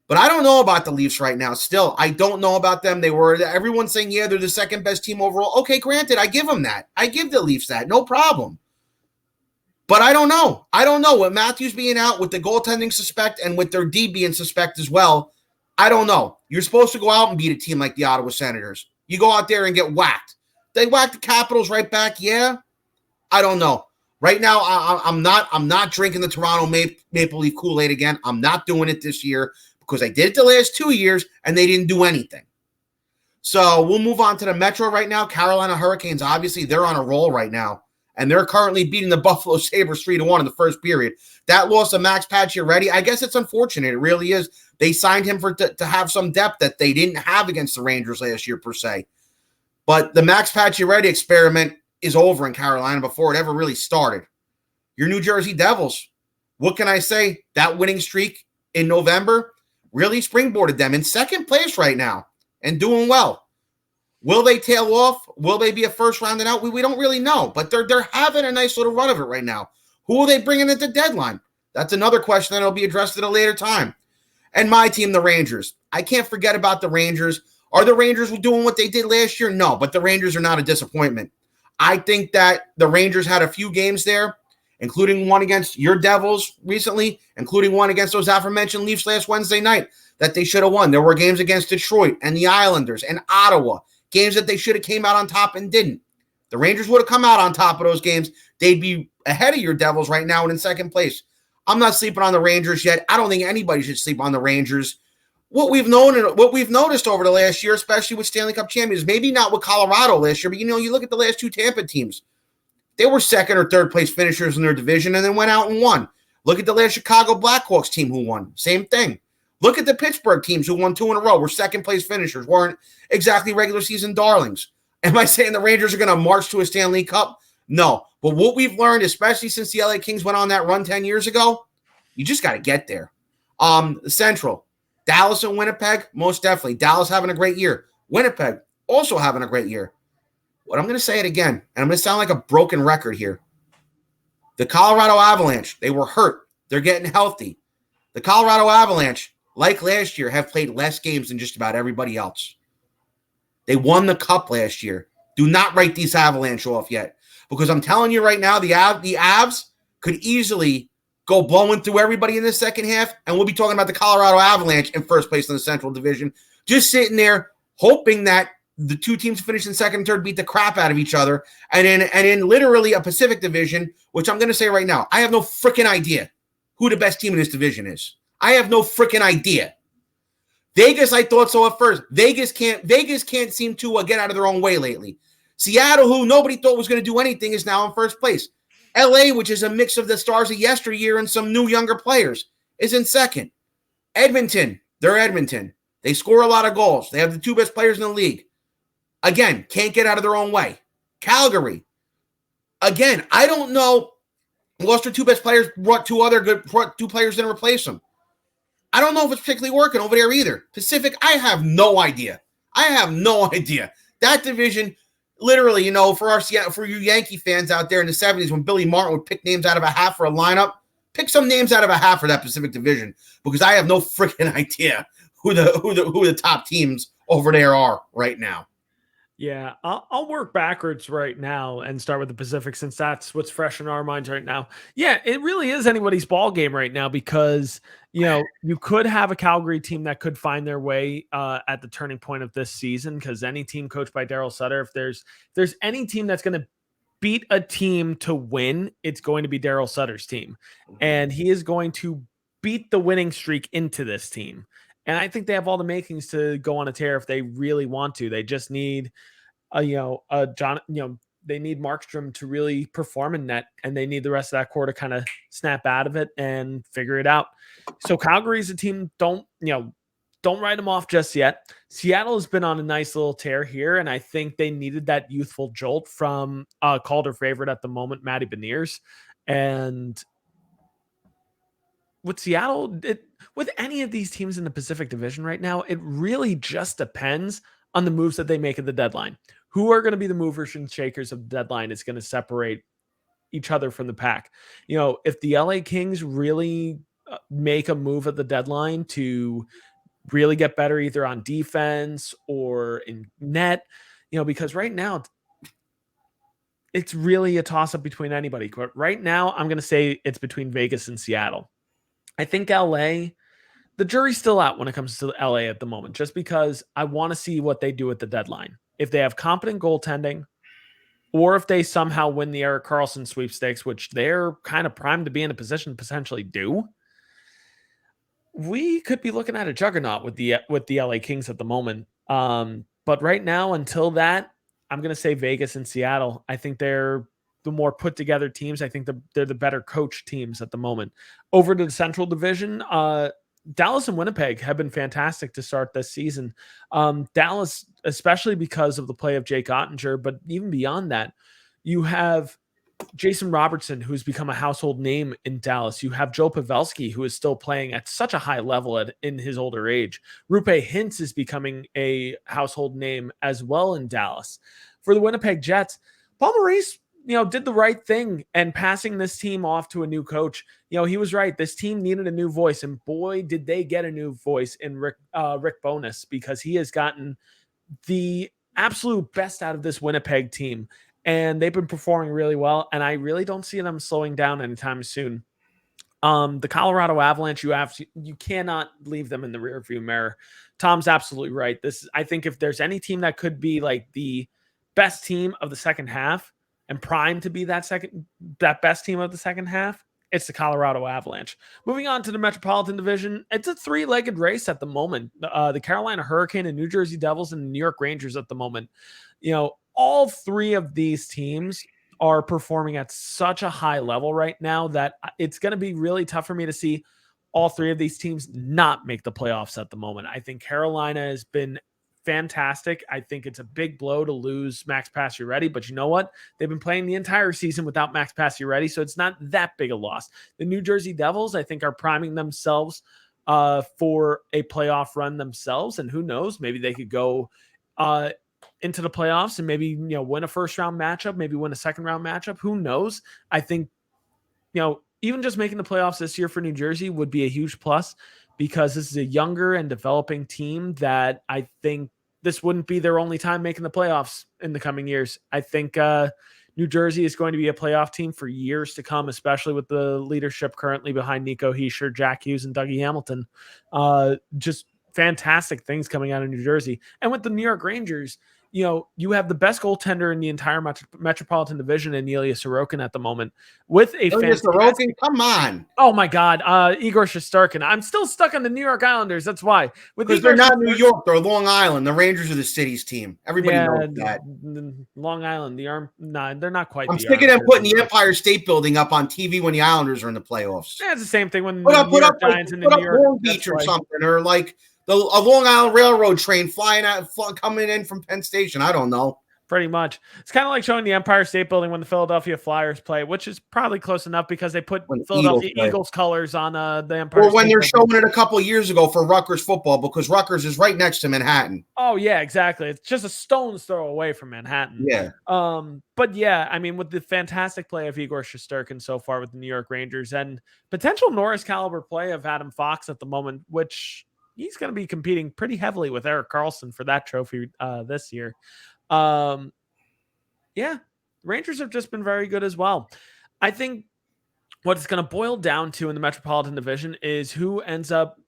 But I don't know about the Leafs right now. Still, I don't know about them. Everyone's saying, yeah, they're the second best team overall. Okay, granted, I give them that. I give the Leafs that. No problem. But I don't know. I don't know. With Matthews being out, with the goaltending suspect, and with their D being suspect as well, I don't know. You're supposed to go out and beat a team like the Ottawa Senators. You go out there and get whacked. They whack the Capitals right back. Yeah, I don't know. Right now, I'm not drinking the Toronto Maple Leaf Kool-Aid again. I'm not doing it this year because I did it the last 2 years and they didn't do anything. So we'll move on to the Metro right now. Carolina Hurricanes, obviously, they're on a roll right now. And they're currently beating the Buffalo Sabres 3-1 in the first period. That loss of Max Pacioretty, I guess it's unfortunate. It really is. They signed him to have some depth that they didn't have against the Rangers last year, per se. But the Max Pacioretty experiment is over in Carolina before it ever really started. Your New Jersey Devils, what can I say? That winning streak in November really springboarded them in second place right now and doing well. Will they tail off? Will they be a first round and out? We don't really know, but they're having a nice little run of it right now. Who will they bring in at the deadline? That's another question that will be addressed at a later time. And my team, the Rangers. I can't forget about the Rangers. Are the Rangers doing what they did last year? No, but the Rangers are not a disappointment. I think that the Rangers had a few games there, including one against your Devils recently, including one against those aforementioned Leafs last Wednesday night that they should have won. There were games against Detroit and the Islanders and Ottawa, games that they should have came out on top and didn't. The Rangers would have come out on top of those games. They'd be ahead of your Devils right now and in second place. I'm not sleeping on the Rangers yet. I don't think anybody should sleep on the Rangers. What we've known and what we've noticed over the last year, especially with Stanley Cup champions, maybe not with Colorado last year, but you look at the last two Tampa teams. They were second or third place finishers in their division and then went out and won. Look at the last Chicago Blackhawks team who won. Same thing. Look at the Pittsburgh teams who won 2 in a row. Were second place finishers. Weren't exactly regular season darlings. Am I saying the Rangers are going to march to a Stanley Cup? No. But what we've learned, especially since the LA Kings went on that run 10 years ago, you just got to get there. The Central. Dallas and Winnipeg, most definitely. Dallas having a great year. Winnipeg also having a great year. What I'm going to say it again, and I'm going to sound like a broken record here. The Colorado Avalanche, they were hurt. They're getting healthy. The Colorado Avalanche, like last year, have played less games than just about everybody else. They won the Cup last year. Do not write these Avalanche off yet. Because I'm telling you right now, the Avs could easily go blowing through everybody in the second half, and we'll be talking about the Colorado Avalanche in first place in the Central Division, just sitting there hoping that the two teams finish in second and third beat the crap out of each other, and in literally a Pacific Division, which I'm going to say right now, I have no freaking idea who the best team in this division is. I have no freaking idea. Vegas, I thought so at first. Vegas can't seem to get out of their own way lately. Seattle, who nobody thought was going to do anything, is now in first place. LA, which is a mix of the stars of yesteryear and some new younger players, is in second. Edmonton, they're Edmonton. They score a lot of goals. They have the two best players in the league. Again, can't get out of their own way. Calgary, again, I don't know. Lost their two best players, brought two players in to replace them. I don't know if it's particularly working over there either. Pacific, I have no idea. That division, literally, for you Yankee fans out there in the 70s when Billy Martin would pick names out of a hat for a lineup, pick some names out of a hat for that Pacific Division, because I have no freaking idea who the top teams over there are right now. Yeah, I'll work backwards right now and start with the Pacific since that's what's fresh in our minds right now. Yeah, it really is anybody's ball game right now because, you could have a Calgary team that could find their way at the turning point of this season because any team coached by Daryl Sutter, if there's any team that's going to beat a team to win, it's going to be Daryl Sutter's team. And he is going to beat the winning streak into this team. And I think they have all the makings to go on a tear if they really want to. They just need, they need Markstrom to really perform in net, and they need the rest of that core to kind of snap out of it and figure it out. So Calgary's a team. Don't write them off just yet. Seattle has been on a nice little tear here, and I think they needed that youthful jolt from Calder favorite at the moment, Matty Beniers, and with Seattle, with any of these teams in the Pacific Division right now, it really just depends on the moves that they make at the deadline. Who are going to be the movers and shakers of the deadline is going to separate each other from the pack. If the LA Kings really make a move at the deadline to really get better either on defense or in net, because right now it's really a toss-up between anybody. But right now, I'm going to say it's between Vegas and Seattle. I think LA, the jury's still out when it comes to LA at the moment, just because I want to see what they do at the deadline. If they have competent goaltending, or if they somehow win the Erik Karlsson sweepstakes, which they're kind of primed to be in a position to potentially do, we could be looking at a juggernaut with the LA Kings at the moment. But right now, until that, I'm going to say Vegas and Seattle. I think they're the more put together teams. I think they're the better coach teams at the moment. Over to the Central Division, Dallas and Winnipeg have been fantastic to start this season. Dallas, especially because of the play of Jake Ottinger, but even beyond that, you have Jason Robertson, who's become a household name in Dallas. You have Joe Pavelski, who is still playing at such a high level in his older age. Rupe Hintz is becoming a household name as well in Dallas. For the Winnipeg Jets, Paul Maurice, did the right thing and passing this team off to a new coach. He was right. This team needed a new voice, and boy, did they get a new voice in Rick Bowness, because he has gotten the absolute best out of this Winnipeg team. And they've been performing really well, and I really don't see them slowing down anytime soon. The Colorado Avalanche, you cannot leave them in the rearview mirror. Tom's absolutely right. I think if there's any team that could be like the best team of the second half and primed to be that best team of the second half, it's the Colorado Avalanche. Moving on to the Metropolitan Division, it's a three-legged race at the moment. The Carolina Hurricane and New Jersey Devils and the New York Rangers at the moment. All three of these teams are performing at such a high level right now that it's going to be really tough for me to see all three of these teams not make the playoffs at the moment. I think Carolina has been fantastic. I think it's a big blow to lose Max Pacioretty, but you know what? They've been playing the entire season without Max Pacioretty, so it's not that big a loss. The New Jersey Devils, I think, are priming themselves for a playoff run themselves, and who knows? Maybe they could go into the playoffs and maybe, win a first round matchup, maybe win a second round matchup. Who knows? I think, even just making the playoffs this year for New Jersey would be a huge plus, because this is a younger and developing team that I think this wouldn't be their only time making the playoffs in the coming years. I think New Jersey is going to be a playoff team for years to come, especially with the leadership currently behind Nico Hischier, Jack Hughes, and Dougie Hamilton. Just fantastic things coming out of New Jersey. And with the New York Rangers, you have the best goaltender in the entire Metropolitan Division in Ilya Sorokin at the moment, with a Sorokin, come on. Oh my God, Igor Shesterkin. I'm still stuck on the New York Islanders. That's why. Because they're not New York, they're Long Island. The Rangers are the city's team. Everybody knows that. Long Island, they're not quite. I'm sick of them putting the Empire State Building up on TV when the Islanders are in the playoffs. Yeah, it's the same thing when put up Long Beach or something, or like a Long Island Railroad train coming in from Penn Station. I don't know. Pretty much. It's kind of like showing the Empire State Building when the Philadelphia Flyers play, which is probably close enough because they put Philadelphia Eagles colors on the Empire State Building. Or when they're showing it a couple of years ago for Rutgers football, because Rutgers is right next to Manhattan. Oh, yeah, exactly. It's just a stone's throw away from Manhattan. Yeah. But yeah, I mean, with the fantastic play of Igor Shesterkin so far with the New York Rangers and potential Norris caliber play of Adam Fox at the moment, which he's going to be competing pretty heavily with Erik Karlsson for that trophy this year. Yeah, Rangers have just been very good as well. I think what it's going to boil down to in the Metropolitan Division is who ends up,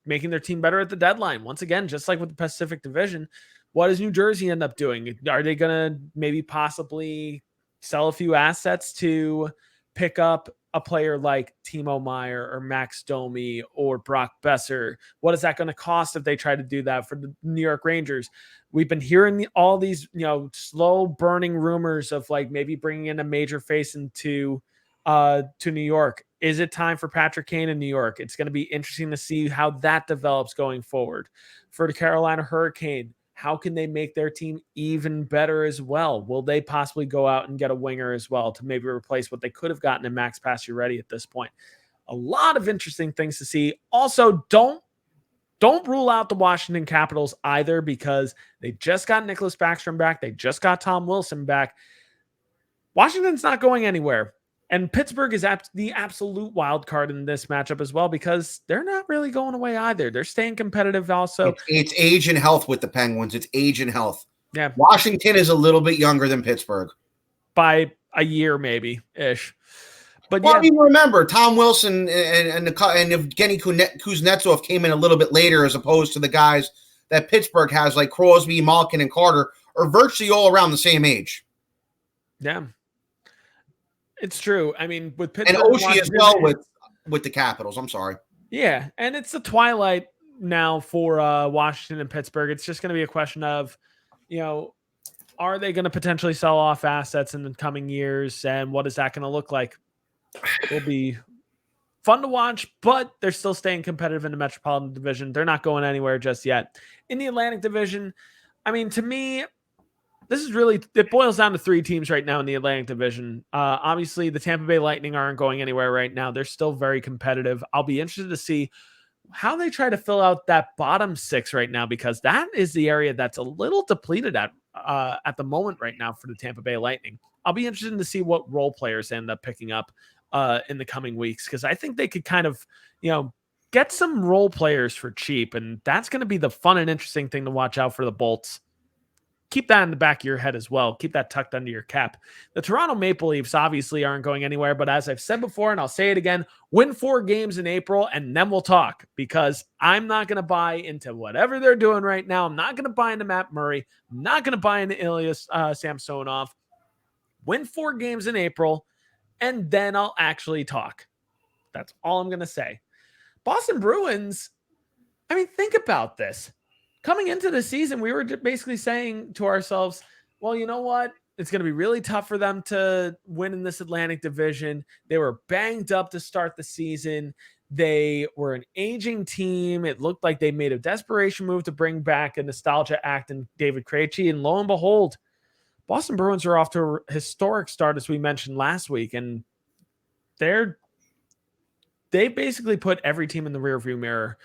making their team better at the deadline. Once again, just like with the Pacific Division, what does New Jersey end up doing? Are they going to maybe possibly sell a few assets to pick up a player like Timo Meier or Max Domi or Brock Besser? What is that going to cost if they try to do that for the New York Rangers? We've been hearing all these, slow burning rumors of like maybe bringing in a major face into to New York. Is it time for Patrick Kane in New York? It's going to be interesting to see how that develops going forward. For the Carolina Hurricane, how can they make their team even better as well? Will they possibly go out and get a winger as well to maybe replace what they could have gotten in Max Pacioretty at this point? A lot of interesting things to see. Also, don't rule out the Washington Capitals either, because they just got Nicholas Backstrom back. They just got Tom Wilson back. Washington's not going anywhere. And Pittsburgh is the absolute wild card in this matchup as well, because they're not really going away either. They're staying competitive also. It's age and health with the Penguins. It's age and health. Yeah. Washington is a little bit younger than Pittsburgh. By a year, maybe-ish. But well, yeah. Remember, Tom Wilson and Evgeny Kuznetsov came in a little bit later, as opposed to the guys that Pittsburgh has, like Crosby, Malkin, and Carter, are virtually all around the same age. Yeah. It's true. I mean, with Pittsburgh and Oshie as well with the Capitals. I'm sorry. Yeah, and it's the twilight now for Washington and Pittsburgh. It's just going to be a question of, are they going to potentially sell off assets in the coming years, and what is that going to look like? Will be fun to watch, but they're still staying competitive in the Metropolitan Division. They're not going anywhere just yet. In the Atlantic Division, I mean, to me, this is really, it boils down to 3 teams right now in the Atlantic Division. Obviously, the Tampa Bay Lightning aren't going anywhere right now. They're still very competitive. I'll be interested to see how they try to fill out that bottom 6 right now, because that is the area that's a little depleted at the moment right now for the Tampa Bay Lightning. I'll be interested to see what role players end up picking up in the coming weeks, because I think they could kind of, get some role players for cheap, and that's going to be the fun and interesting thing to watch out for the Bolts. Keep that in the back of your head as well. Keep that tucked under your cap. The Toronto Maple Leafs obviously aren't going anywhere, but as I've said before, and I'll say it again, win 4 games in April, and then we'll talk, because I'm not going to buy into whatever they're doing right now. I'm not going to buy into Matt Murray. I'm not going to buy into Ilya Samsonov. Win 4 games in April, and then I'll actually talk. That's all I'm going to say. Boston Bruins, I mean, think about this. Coming into the season, we were basically saying to ourselves, well, you know what? It's going to be really tough for them to win in this Atlantic Division. They were banged up to start the season. They were an aging team. It looked like they made a desperation move to bring back a nostalgia act in David Krejci, and lo and behold, Boston Bruins are off to a historic start, as we mentioned last week, and they basically put every team in the rearview mirror.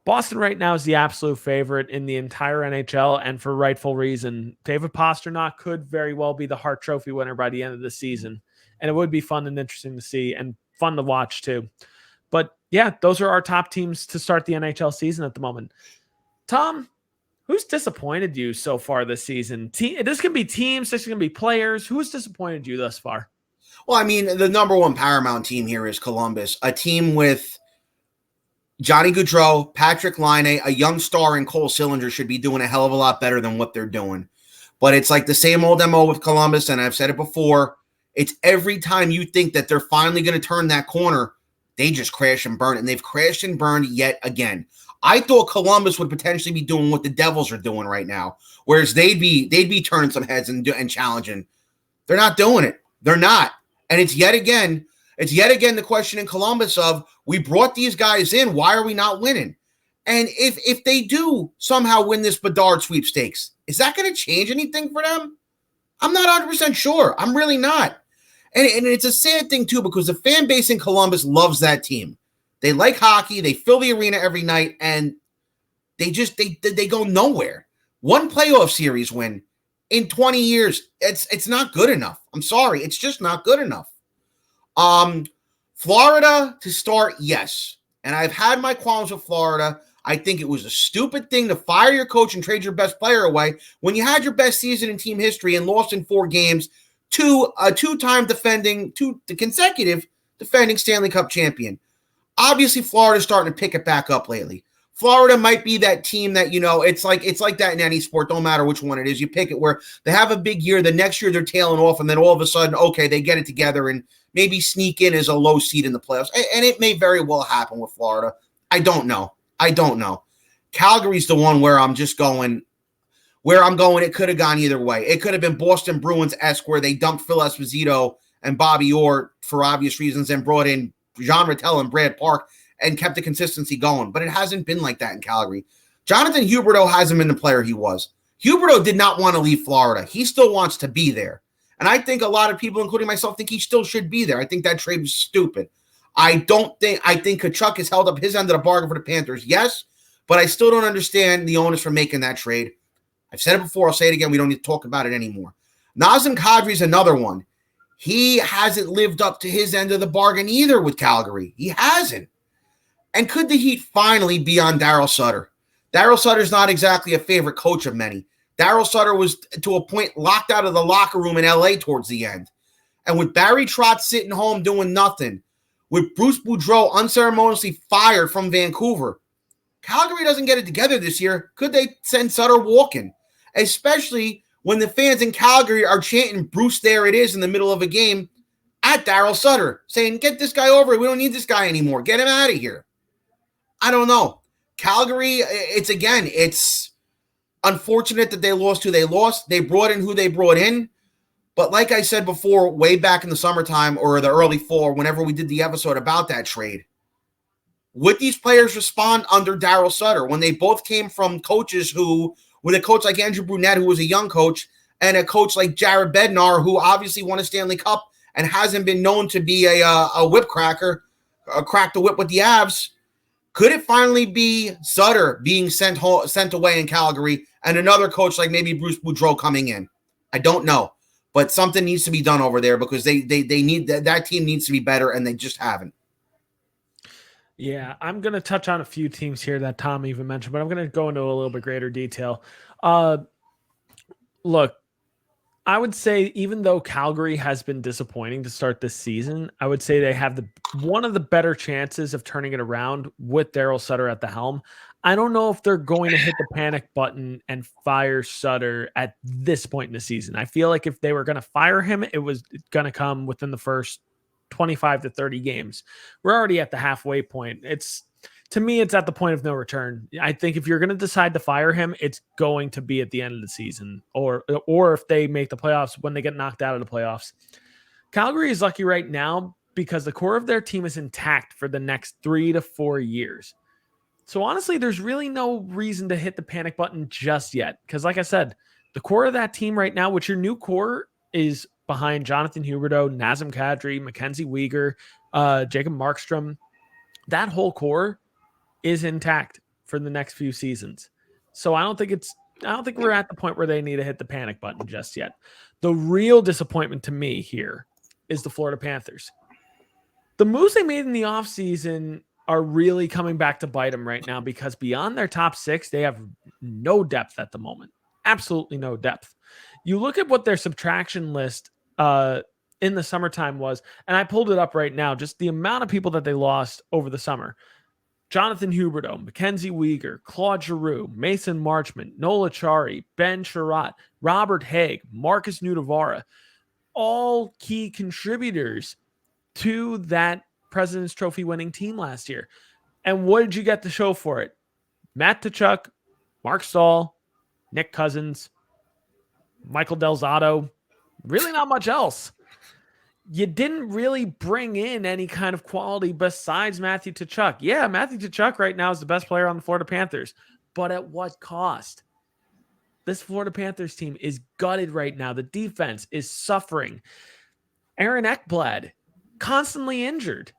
Boston right now is the absolute favorite in the entire NHL, and for rightful reason. David Pastrnak could very well be the Hart Trophy winner by the end of the season, and it would be fun and interesting to see and fun to watch too. But yeah, those are our top teams to start the NHL season at the moment. Tom, who's disappointed you so far this season? This can be teams, this can be players. Who's disappointed you thus far? Well, I mean, the number one paramount team here is Columbus, a team with Johnny Gaudreau, Patrick Laine, a young star in Cole Sillinger should be doing a hell of a lot better than what they're doing. But it's like the same old MO with Columbus, and I've said it before. It's every time you think that they're finally going to turn that corner, they just crash and burn, and they've crashed and burned yet again. I thought Columbus would potentially be doing what the Devils are doing right now, whereas they'd be turning some heads and challenging. They're not doing it. They're not. And it's yet again the question in Columbus of, we brought these guys in, why are we not winning? And if they do somehow win this Bedard sweepstakes, is that going to change anything for them? I'm not 100% sure. I'm really not. And it's a sad thing too, because the fan base in Columbus loves that team. They like hockey. They fill the arena every night, and they go nowhere. One playoff series win in 20 years. It's not good enough. I'm sorry. It's just not good enough. Florida to start, yes. And I've had my qualms with Florida. I think it was a stupid thing to fire your coach and trade your best player away when you had your best season in team history and lost in 4 games to a consecutive defending Stanley Cup champion. Obviously, Florida's starting to pick it back up lately. Florida might be that team that, it's like that in any sport, no matter which one it is. You pick it where they have a big year, the next year they're tailing off, and then all of a sudden, okay, they get it together and maybe sneak in as a low seed in the playoffs. And it may very well happen with Florida. I don't know. Calgary's the one where I'm going, it could have gone either way. It could have been Boston Bruins-esque, where they dumped Phil Esposito and Bobby Orr for obvious reasons and brought in Jean Rattel and Brad Park and kept the consistency going. But it hasn't been like that in Calgary. Jonathan Huberdeau hasn't been the player he was. Huberdeau did not want to leave Florida. He still wants to be there. And I think a lot of people, including myself, think he still should be there. I think that trade was stupid. I think Tkachuk has held up his end of the bargain for the Panthers, yes, but I still don't understand the owners for making that trade. I've said it before, I'll say it again, we don't need to talk about it anymore. Nazem Kadri's another one. He hasn't lived up to his end of the bargain either with Calgary. He hasn't. And could the Heat finally be on Daryl Sutter? Daryl Sutter's not exactly a favorite coach of many. Daryl Sutter was, to a point, locked out of the locker room in L.A. towards the end. And with Barry Trotz sitting home doing nothing, with Bruce Boudreau unceremoniously fired from Vancouver, Calgary doesn't get it together this year. Could they send Sutter walking? Especially when the fans in Calgary are chanting, "Bruce, there it is," in the middle of a game at Daryl Sutter, saying, "Get this guy over it. We don't need this guy anymore. Get him out of here." I don't know. Calgary, it's unfortunate that they lost who they lost. They brought in who they brought in. But like I said before, way back in the summertime or the early fall, whenever we did the episode about that trade, would these players respond under Daryl Sutter when they both came from coaches who, with a coach like Andrew Brunette, who was a young coach, and a coach like Jared Bednar, who obviously won a Stanley Cup and hasn't been known to be a whip cracker, crack the whip with the Avs? Could it finally be Sutter being sent away in Calgary and another coach like maybe Bruce Boudreau coming in? I don't know, but something needs to be done over there because they need that team needs to be better, and they just haven't. Yeah, I'm going to touch on a few teams here that Tom even mentioned, but I'm going to go into a little bit greater detail. Look, I would say even though Calgary has been disappointing to start this season, I would say they have one of the better chances of turning it around with Daryl Sutter at the helm. I don't know if they're going to hit the panic button and fire Sutter at this point in the season. I feel like if they were going to fire him, it was going to come within the first 25 to 30 games. We're already at the halfway point. To me, it's at the point of no return. I think if you're going to decide to fire him, it's going to be at the end of the season, or if they make the playoffs, when they get knocked out of the playoffs. Calgary is lucky right now because the core of their team is intact for the next 3 to 4 years. So honestly, there's really no reason to hit the panic button just yet. Because like I said, the core of that team right now, which your new core is behind Jonathan Huberdeau, Nazem Kadri, Mackenzie Weegar, Jacob Markstrom, that whole core is intact for the next few seasons. So I don't think we're at the point where they need to hit the panic button just yet. The real disappointment to me here is the Florida Panthers. The moves they made in the offseason are really coming back to bite them right now because beyond their top 6, they have no depth at the moment. Absolutely no depth. You look at what their subtraction list in the summertime was, and I pulled it up right now, just the amount of people that they lost over the summer. Jonathan Huberdeau, Mackenzie Weegar, Claude Giroux, Mason Marchment, Nola Chari, Ben Sherratt, Robert Haig, Marcus Nudavara, all key contributors to that President's Trophy winning team last year. And what did you get to show for it? Matt Tkachuk, Mark Stahl, Nick Cousins, Michael Delzato, really not much else. You didn't really bring in any kind of quality besides Matthew Tkachuk. Yeah, Matthew Tkachuk right now is the best player on the Florida Panthers, but at what cost? This Florida Panthers team is gutted right now. The defense is suffering. Aaron Ekblad, constantly injured.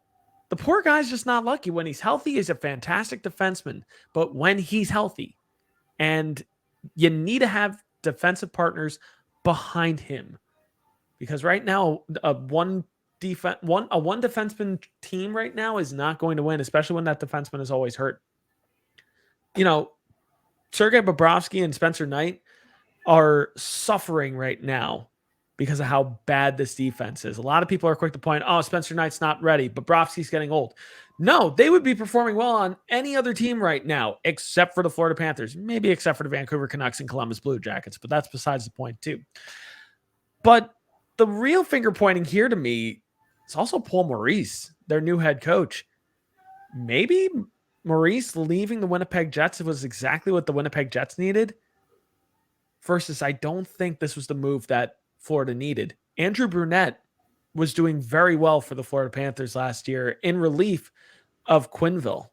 The poor guy's just not lucky. When he's healthy, he's a fantastic defenseman, but when he's healthy, and you need to have defensive partners behind him. Because right now, a one defenseman team right now is not going to win, especially when that defenseman is always hurt. You know, Sergei Bobrovsky and Spencer Knight are suffering right now because of how bad this defense is. A lot of people are quick to point, oh, Spencer Knight's not ready, Bobrovsky's getting old. No, they would be performing well on any other team right now, except for the Florida Panthers, maybe except for the Vancouver Canucks and Columbus Blue Jackets, but that's besides the point too. But the real finger pointing here to me is also Paul Maurice, their new head coach. Maybe Maurice leaving the Winnipeg Jets was exactly what the Winnipeg Jets needed. Versus, I don't think this was the move that Florida needed. Andrew Brunette was doing very well for the Florida Panthers last year in relief of Quenneville.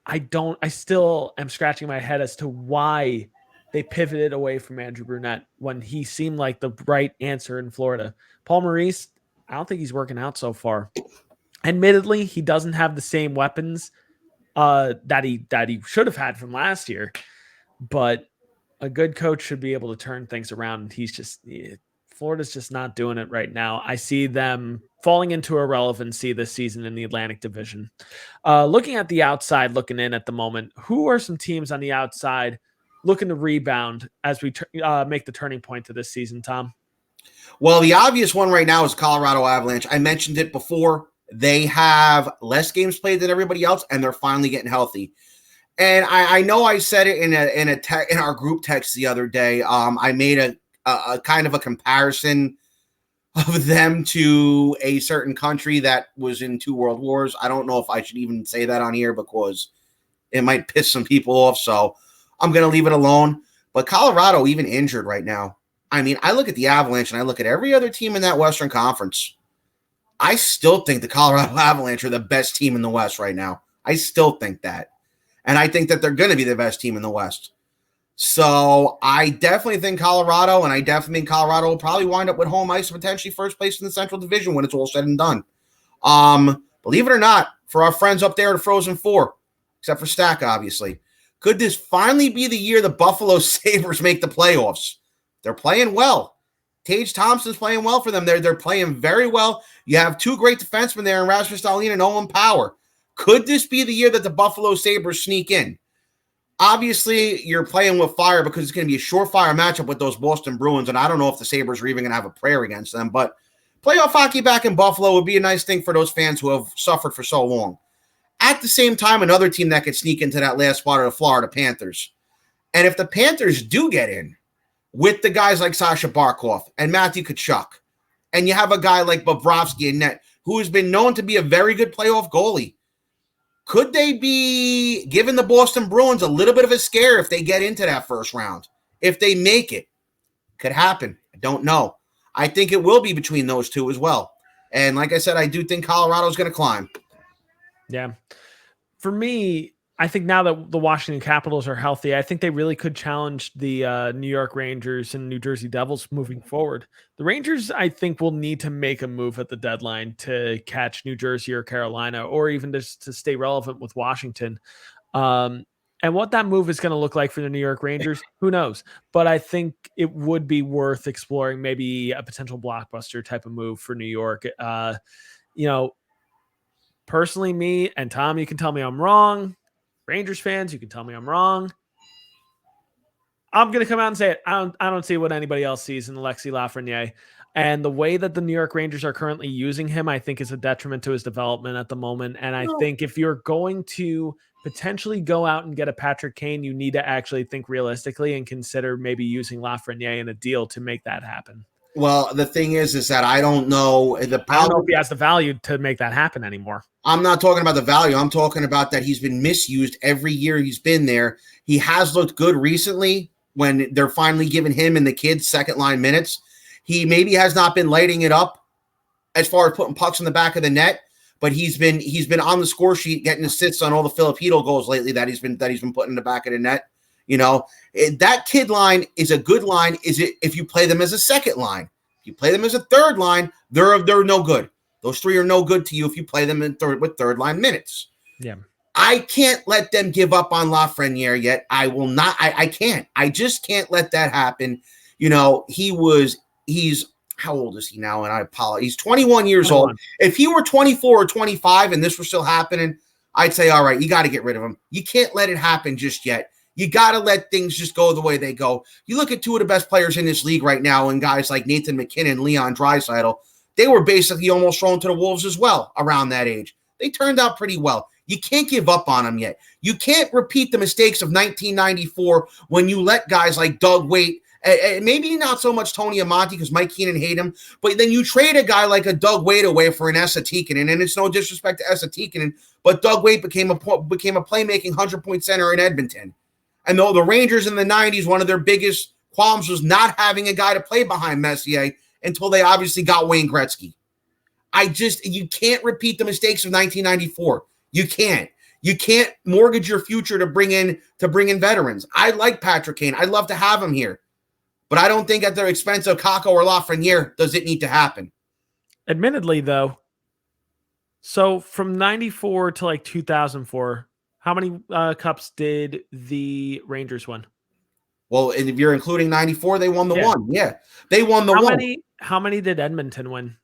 I still am scratching my head as to why they pivoted away from Andrew Brunette when he seemed like the right answer in Florida. Paul Maurice, I don't think he's working out so far. Admittedly, he doesn't have the same weapons that he should have had from last year, but a good coach should be able to turn things around. Florida's just not doing it right now. I see them falling into irrelevancy this season in the Atlantic Division. Looking at the outside, looking in at the moment, who are some teams on the outside looking to rebound as we make the turning point to this season, Tom? Well, the obvious one right now is Colorado Avalanche. I mentioned it before. They have less games played than everybody else, and they're finally getting healthy. And I know I said it in our group text the other day. I made a kind of a comparison of them to a certain country that was in 2 world wars. I don't know if I should even say that on here because it might piss some people off. So I'm going to leave it alone. But Colorado, even injured right now. I mean, I look at the Avalanche and I look at every other team in that Western Conference. I still think the Colorado Avalanche are the best team in the West right now. I still think that. And I think that they're going to be the best team in the West. So I definitely think Colorado, and I definitely think Colorado will probably wind up with home ice and potentially first place in the Central Division when it's all said and done. Believe it or not, for our friends up there at Frozen Four, except for Stack, obviously, could this finally be the year the Buffalo Sabres make the playoffs? They're playing well. Tage Thompson's playing well for them. They're playing very well. You have two great defensemen there in Rasmus Dahlin and Owen Power. Could this be the year that the Buffalo Sabres sneak in? Obviously, you're playing with fire because it's going to be a surefire matchup with those Boston Bruins, and I don't know if the Sabres are even going to have a prayer against them, but playoff hockey back in Buffalo would be a nice thing for those fans who have suffered for so long. At the same time, another team that could sneak into that last spot are the Florida Panthers. And if the Panthers do get in with the guys like Sasha Barkov and Matthew Tkachuk, and you have a guy like Bobrovsky in net, who has been known to be a very good playoff goalie, could they be giving the Boston Bruins a little bit of a scare if they get into that first round? If they make it, could happen. I don't know. I think it will be between those two as well. And like I said, I do think Colorado's going to climb. Yeah. For me, I think now that the Washington Capitals are healthy, I think they really could challenge the New York Rangers and New Jersey Devils moving forward. The Rangers, I think, will need to make a move at the deadline to catch New Jersey or Carolina, or even just to stay relevant with Washington. And what that move is going to look like for the New York Rangers, who knows? But I think it would be worth exploring maybe a potential blockbuster type of move for New York. Personally, me and Tom, you can tell me I'm wrong. Rangers fans, you can tell me I'm wrong. I'm going to come out and say it. I don't see what anybody else sees in Alexis Lafreniere. And the way that the New York Rangers are currently using him, I think is a detriment to his development at the moment. And I think if you're going to potentially go out and get a Patrick Kane, you need to actually think realistically and consider maybe using Lafreniere in a deal to make that happen. Well, the thing is that I don't know. I don't know if he has the value to make that happen anymore. I'm not talking about the value. I'm talking about that he's been misused every year he's been there. He has looked good recently when they're finally giving him and the kids second line minutes. He maybe has not been lighting it up as far as putting pucks in the back of the net, but he's been on the score sheet getting assists on all the Filipino goals lately that he's been putting in the back of the net. You know, that kid line is a good line. Is it if you play them as a second line? If you play them as a third line, they're no good. Those three are no good to you if you play them with third line minutes. Yeah. I can't let them give up on Lafreniere yet. I will not. I can't. I just can't let that happen. You know, he's how old is he now? And I apologize. He's 21 years old. If he were 24 or 25 and this were still happening, I'd say, all right, you got to get rid of him. You can't let it happen just yet. You got to let things just go the way they go. You look at two of the best players in this league right now, and guys like Nathan McKinnon, Leon Draisaitl, they were basically almost thrown to the wolves as well around that age. They turned out pretty well. You can't give up on them yet. You can't repeat the mistakes of 1994 when you let guys like Doug Weight, maybe not so much Tony Amonte because Mike Keenan hate him, but then you trade a guy like a Doug Weight away for an Esa Tikkanen, and it's no disrespect to Esa Tikkanen, but Doug Weight became a playmaking 100-point center in Edmonton. And though the Rangers in the 90s, one of their biggest qualms was not having a guy to play behind Messier until they obviously got Wayne Gretzky. You can't repeat the mistakes of 1994. You can't. You can't mortgage your future to bring in veterans. I like Patrick Kane. I'd love to have him here. But I don't think at the expense of Kakko or Lafreniere does it need to happen. Admittedly, though, so from 94 to like 2004, how many cups did the Rangers win? Well, and if you're including 94, they won the one. Yeah, they won the one. How many did Edmonton win?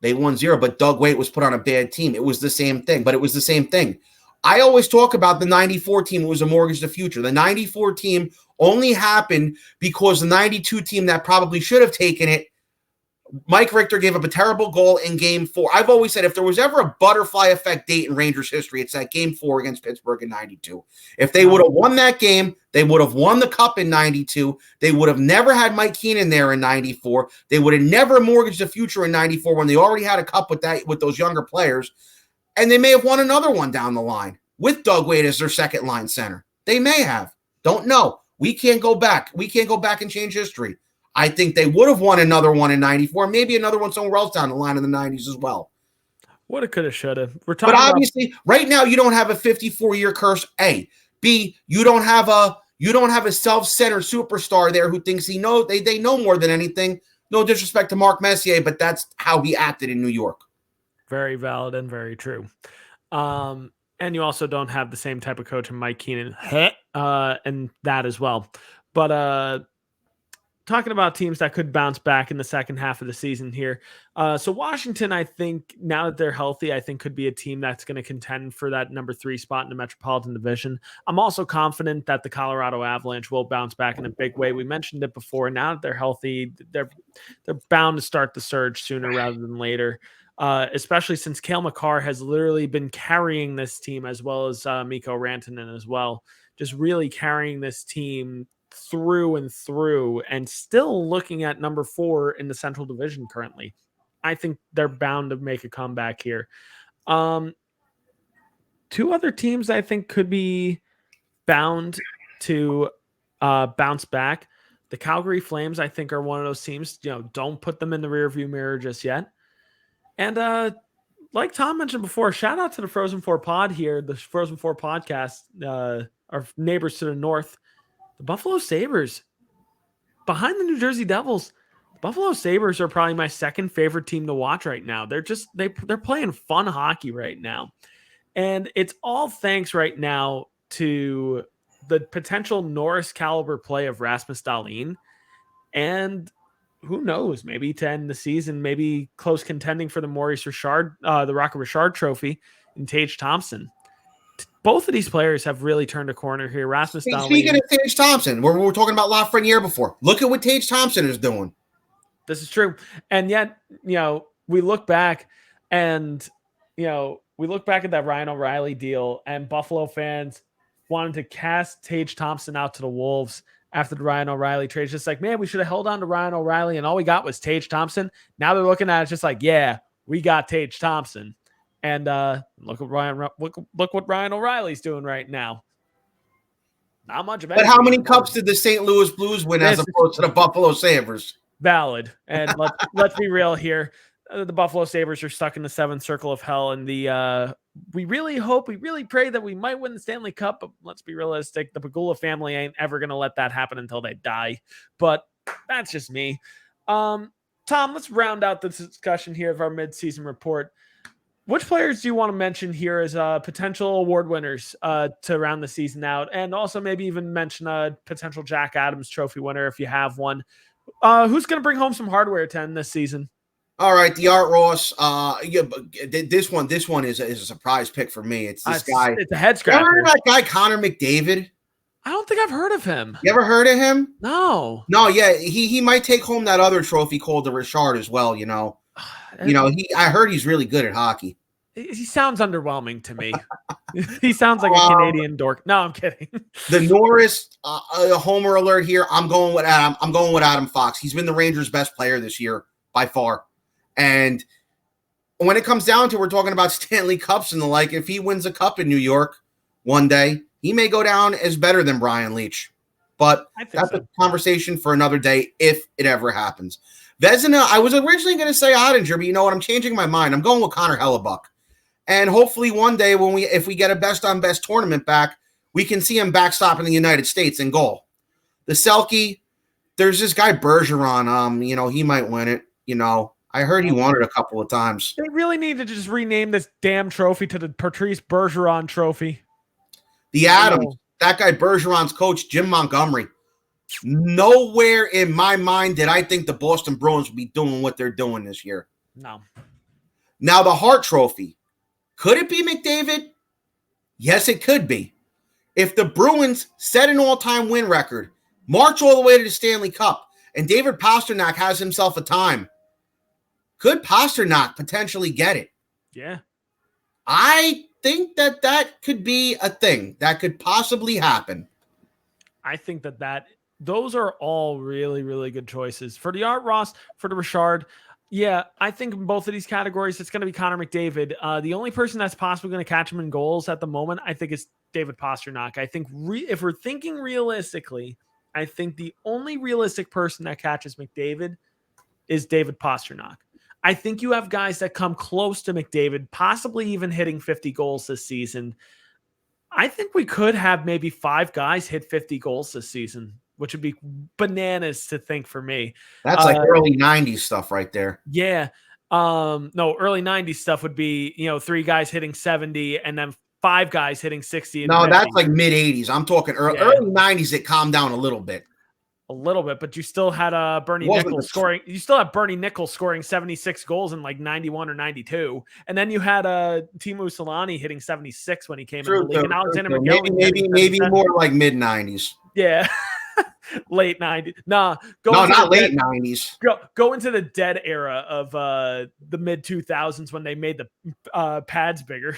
They won 0, but Doug Weight was put on a bad team. It was the same thing, I always talk about the 94 team was a mortgage to the future. The 94 team only happened because the 92 team that probably should have taken it, Mike Richter gave up a terrible goal in Game 4. I've always said if there was ever a butterfly effect date in Rangers history, it's that Game 4 against Pittsburgh in 92. If they would have won that game, they would have won the cup in 92. They would have never had Mike Keenan there in 94. They would have never mortgaged the future in 94 when they already had a cup with those younger players. And they may have won another one down the line with Doug Weight as their second line center. They may have. Don't know. We can't go back. We can't go back and change history. I think they would have won another one in 94, maybe another one somewhere else down the line in the 90s as well. Woulda, coulda, shoulda. We're But talking about obviously, right now you don't have a 54-year curse. A, B, you don't have a self-centered superstar there who thinks they know more than anything. No disrespect to Mark Messier, but that's how he acted in New York. very valid and very true. And you also don't have the same type of coach in Mike Keenan, and that as well. But talking about teams that could bounce back in the second half of the season here. So Washington, I think now that they're healthy, I think could be a team that's going to contend for that number 3 spot in the Metropolitan Division. I'm also confident that the Colorado Avalanche will bounce back in a big way. We mentioned it before. Now that they're healthy, they're bound to start the surge sooner rather than later. Especially since Cale Makar has literally been carrying this team, as well as Mikko Rantanen as well, just really carrying this team through and through, and still looking at number 4 in the Central Division currently. I think they're bound to make a comeback here. 2 other teams I think could be bound to bounce back. The Calgary Flames, I think, are one of those teams, don't put them in the rearview mirror just yet. And like Tom mentioned before, shout out to the Frozen 4 pod here, the Frozen 4 podcast, our neighbors to the north. The Buffalo Sabres, behind the New Jersey Devils. The Buffalo Sabres are probably my second favorite team to watch right now. They're playing fun hockey right now. And it's all thanks right now to the potential Norris caliber play of Rasmus Dahlin. And who knows, maybe to end the season, maybe close contending for the Maurice Richard, the Rocket Richard trophy, and Tage Thompson. Both of these players have really turned a corner here. Rasmus Dahlin. Speaking of Tage Thompson, we were talking about Lafreniere before. Look at what Tage Thompson is doing. This is true. And yet, we look back and, we look back at that Ryan O'Reilly deal, and Buffalo fans wanted to cast Tage Thompson out to the Wolves after the Ryan O'Reilly trade. It's just like, man, we should have held on to Ryan O'Reilly, and all we got was Tage Thompson. Now they're looking at it just like, yeah, we got Tage Thompson. And look what Ryan O'Reilly's doing right now. Not much of anything. But how many cups did the St. Louis Blues win as opposed to the Buffalo Sabres? Valid. And let's be real here. The Buffalo Sabres are stuck in the 7th circle of hell, and we really pray that we might win the Stanley Cup, but let's be realistic. The Pagula family ain't ever going to let that happen until they die. But that's just me. Tom, let's round out this discussion here of our midseason report. Which players do you want to mention here as potential award winners to round the season out? And also maybe even mention a potential Jack Adams Trophy winner if you have one. Who's going to bring home some hardware to end this season? All right, the Art Ross. This one is a surprise pick for me. It's this guy. It's a head scratcher. Remember that guy, Connor McDavid? I don't think I've heard of him. You ever heard of him? No. Yeah, he might take home that other trophy called the Richard as well. I heard he's really good at hockey. He sounds underwhelming to me. He sounds like a Canadian dork. No, I'm kidding. The Norris homer alert here. I'm going with Adam Fox. He's been the Rangers' best player this year by far. And when it comes down to, we're talking about Stanley Cups and the like. If he wins a cup in New York one day, he may go down as better than Brian Leetch. But that's a conversation for another day if it ever happens. Vezina, I was originally going to say Ottinger, but you know what? I'm changing my mind. I'm going with Connor Hellebuck. And hopefully one day if we get a best-on-best tournament back, we can see him backstopping the United States in goal. The Selke, there's this guy Bergeron. He might win it. I heard he won it a couple of times. They really need to just rename this damn trophy to the Patrice Bergeron Trophy. The Adams, that guy Bergeron's coach, Jim Montgomery. Nowhere in my mind did I think the Boston Bruins would be doing what they're doing this year. No. Now the Hart Trophy. Could it be McDavid? Yes, it could be. If the Bruins set an all-time win record, march all the way to the Stanley Cup, and David Pastrnak has himself a time, could Pastrnak potentially get it? Yeah. I think that could be a thing that could possibly happen. I think that those are all really, really good choices. For the Art Ross, for the Richard, yeah, I think in both of these categories, it's going to be Connor McDavid. The only person that's possibly going to catch him in goals at the moment, I think, is David Pastrnak. I think if we're thinking realistically, I think the only realistic person that catches McDavid is David Pastrnak. I think you have guys that come close to McDavid, possibly even hitting 50 goals this season. I think we could have maybe 5 guys hit 50 goals this season, which would be bananas to think for me. That's like early 90s stuff right there. Yeah. No, early 90s stuff would be, 3 guys hitting 70 and then 5 guys hitting 60. And no, 50. That's like mid 80s. I'm talking early 90s. It calmed down a little bit. A little bit, but you still had Bernie Nichols scoring. You still have Bernie Nichols scoring 76 goals in like 91 or 92, and then you had Teemu Selanne hitting 76 when he came in the league, and Alexander McGillivray maybe more like mid 90s. Yeah, late 90s. Not late 90s. Go into the dead era of the mid 2000s when they made the pads bigger.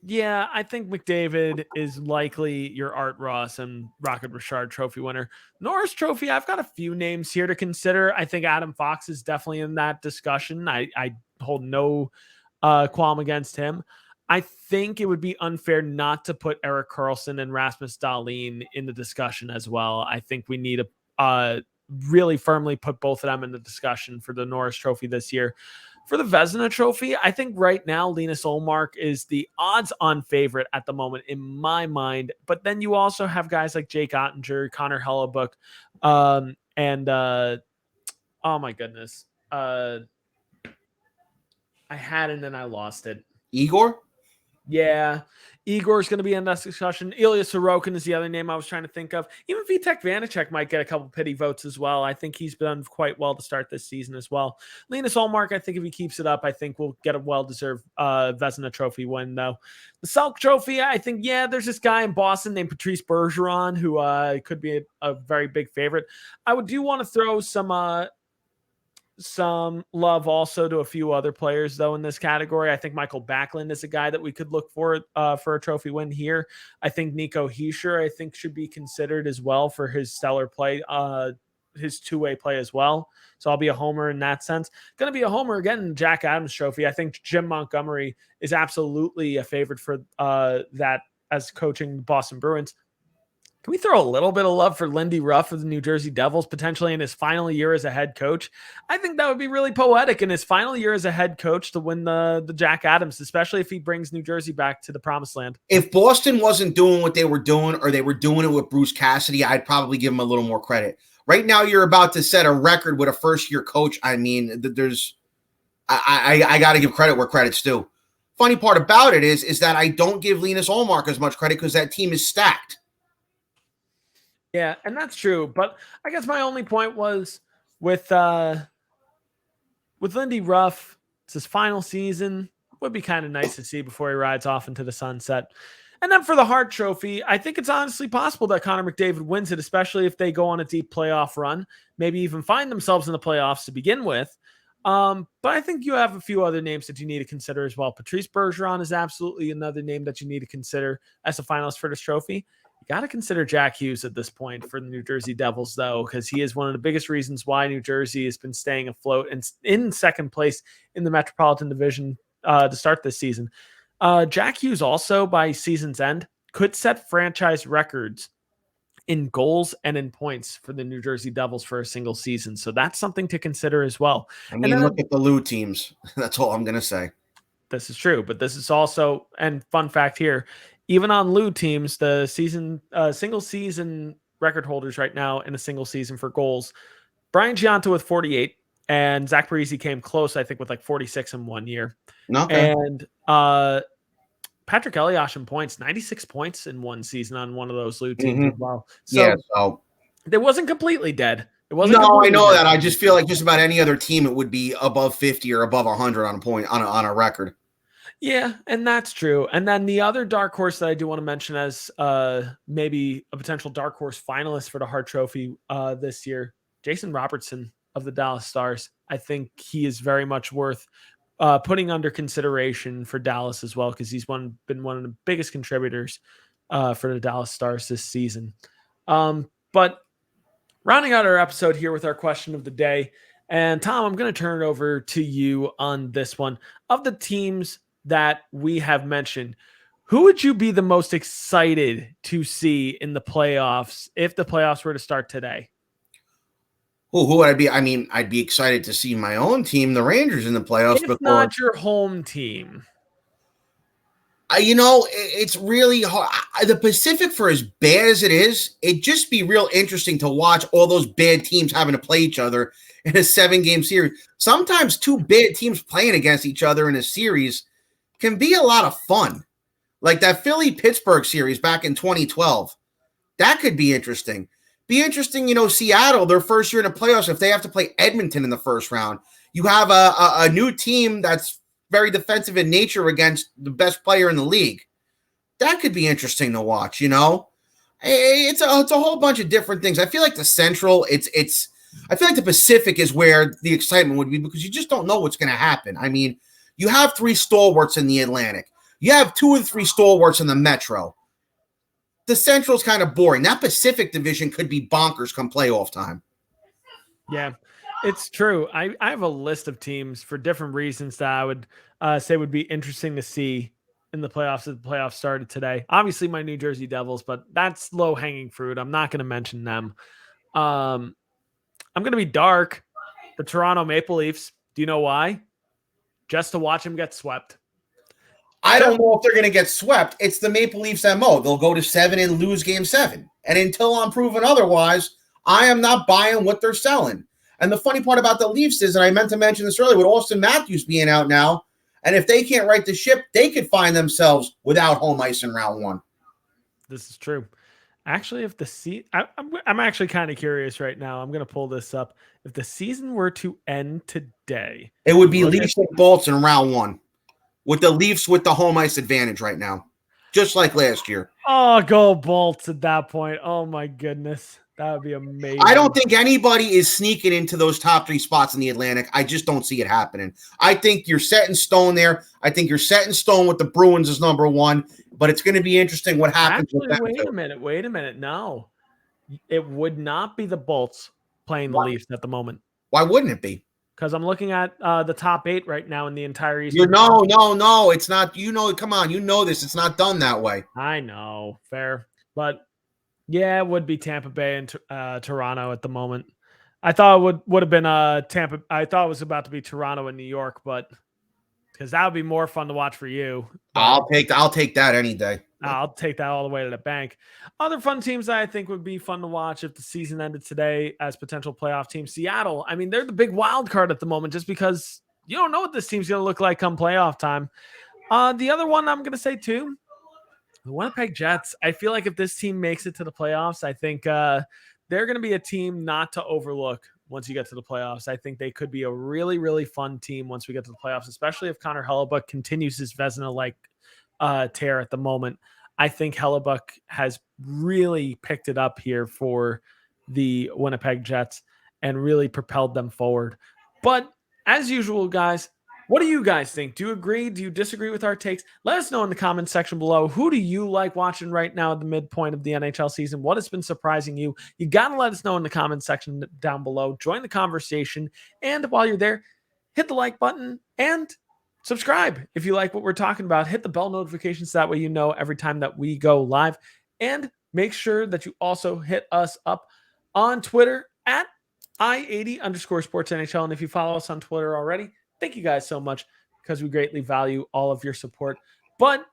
Yeah, I think McDavid is likely your Art Ross and Rocket Richard trophy winner. Norris Trophy, I've got a few names here to consider. I think Adam Fox is definitely in that discussion. I hold no qualm against him. I think it would be unfair not to put Erik Karlsson and Rasmus Dahlin in the discussion as well. I think we need to really firmly put both of them in the discussion for the Norris Trophy this year. For the Vezina Trophy, I think right now Linus Ullmark is the odds-on favorite at the moment in my mind. But then you also have guys like Jake Ottinger, Connor Hellebuyck, and oh my goodness, I had it and then I lost it. Igor? Yeah, Igor's going to be in that discussion. Ilya Sorokin is the other name I was trying to think of. Even Vitek Vanacek might get a couple pity votes as well. I think he's done quite well to start this season as well. Linus Ullmark, I think if he keeps it up, I think we'll get a well-deserved Vezina Trophy win, though. The Selk Trophy, I think, there's this guy in Boston named Patrice Bergeron who could be a very big favorite. I do want to throw some love also to a few other players, though, in this category. I think Michael Backlund is a guy that we could look for a trophy win here. I think Nico Hischier, I think, should be considered as well for his stellar play, his two-way play as well. So I'll be a homer in that sense. Going to be a homer again in Jack Adams Trophy. I think Jim Montgomery is absolutely a favorite for that as coaching the Boston Bruins. Can we throw a little bit of love for Lindy Ruff of the New Jersey Devils, potentially in his final year as a head coach? I think that would be really poetic in his final year as a head coach to win the Jack Adams, especially if he brings New Jersey back to the promised land. If Boston wasn't doing what they were doing, or they were doing it with Bruce Cassidy, I'd probably give him a little more credit. Right now, you're about to set a record with a first-year coach. I mean, I got to give credit where credit's due. Funny part about it is that I don't give Linus Ullmark as much credit because that team is stacked. Yeah, and that's true. But I guess my only point was with Lindy Ruff, it's his final season. Would be kind of nice to see before he rides off into the sunset. And then for the Hart Trophy, I think it's honestly possible that Connor McDavid wins it, especially if they go on a deep playoff run, maybe even find themselves in the playoffs to begin with. But I think you have a few other names that you need to consider as well. Patrice Bergeron is absolutely another name that you need to consider as a finalist for this trophy. You got to consider Jack Hughes at this point for the New Jersey Devils, though, because he is one of the biggest reasons why New Jersey has been staying afloat and in second place in the Metropolitan Division to start this season. Jack Hughes also, by season's end, could set franchise records in goals and in points for the New Jersey Devils for a single season. So that's something to consider as well. I mean, look at the Lou teams. That's all I'm going to say. This is true, but this is also, and fun fact here, even on Lou teams, the single season record holders right now in a single season for goals, Brian Giunta with 48, and Zach Parise came close, I think, with like 46 in 1 year. Okay. And Patrick Elias in points, 96 points in one season on one of those Lou teams as well. So it wasn't completely dead. It wasn't. No, I know that. I just feel like just about any other team, it would be above 50 or above 100 on a point on a record. Yeah, and that's true. And then the other dark horse that I do want to mention as maybe a potential dark horse finalist for the Hart Trophy this year, Jason Robertson of the Dallas Stars. I think he is very much worth putting under consideration for Dallas as well, because he's been one of the biggest contributors for the Dallas Stars this season. But rounding out our episode here with our question of the day, and Tom, I'm going to turn it over to you on this one. Of the teams that we have mentioned, who would you be the most excited to see in the playoffs if the playoffs were to start today? Who would I be? I mean, I'd be excited to see my own team, the Rangers, in the playoffs. If not your home team. It's really hard. The Pacific, for as bad as it is, it'd just be real interesting to watch all those bad teams having to play each other in a 7-game series. Sometimes two bad teams playing against each other in a series can be a lot of fun. Like that Philly-Pittsburgh series back in 2012. That could be interesting. Be interesting, Seattle, their first year in the playoffs, if they have to play Edmonton in the first round. You have a new team that's very defensive in nature against the best player in the league. That could be interesting to watch, It's a whole bunch of different things. I feel like the Central, I feel like the Pacific is where the excitement would be because you just don't know what's going to happen. I mean, you have 3 stalwarts in the Atlantic. You have 2 or 3 stalwarts in the Metro. The Central's kind of boring. That Pacific division could be bonkers come playoff time. Yeah, it's true. I have a list of teams for different reasons that I would say would be interesting to see in the playoffs if the playoffs started today. Obviously, my New Jersey Devils, but that's low-hanging fruit. I'm not going to mention them. I'm going to be dark. The Toronto Maple Leafs. Do you know why? Just to watch them get swept. I don't know if they're going to get swept. It's the Maple Leafs MO. They'll go to 7 and lose game 7. And until I'm proven otherwise, I am not buying what they're selling. And the funny part about the Leafs is, and I meant to mention this earlier, with Austin Matthews being out now, and if they can't right the ship, they could find themselves without home ice in round 1. This is true. Actually, if the I'm actually kind of curious right now. I'm going to pull this up. If the season were to end today, it would be Leafs and Bolts in round 1. With the Leafs with the home ice advantage right now, just like last year. Oh, go Bolts at that point. Oh, my goodness. That would be amazing. I don't think anybody is sneaking into those top 3 spots in the Atlantic. I just don't see it happening. I think you're set in stone there. I think you're set in stone with the Bruins as number 1, but it's going to be interesting what happens. Actually, wait a minute. No, it would not be the Bolts playing the Leafs at the moment. Why wouldn't it be? Because I'm looking at the top 8 right now in the entire East. No, it's not. Come on, this. It's not done that way. I know, fair, but yeah, it would be Tampa Bay and Toronto at the moment. I thought it would have been Tampa. I thought it was about to be Toronto and New York, but because that would be more fun to watch for you. I'll take that any day. I'll take that all the way to the bank. Other fun teams that I think would be fun to watch if the season ended today as potential playoff teams. Seattle, I mean, they're the big wild card at the moment just because you don't know what this team's going to look like come playoff time. The other one I'm going to say too, the Winnipeg Jets. I feel like if this team makes it to the playoffs, I think they're going to be a team not to overlook once you get to the playoffs. I think they could be a really, really fun team once we get to the playoffs, especially if Connor Hellebuyck continues his Vezina-like tear at the moment. I think Hellebuyck has really picked it up here for the Winnipeg Jets and really propelled them forward. But as usual, guys, what do you guys think? Do you agree? Do you disagree with our takes? Let us know in the comments section below. Who do you like watching right now at the midpoint of the NHL season? What has been surprising you? You got to let us know in the comments section down below. Join the conversation. And while you're there, hit the like button and subscribe if you like what we're talking about. Hit the bell notifications. That way you know every time that we go live. And make sure that you also hit us up on Twitter at I80_SportsNHL. And if you follow us on Twitter already, thank you guys so much because we greatly value all of your support. But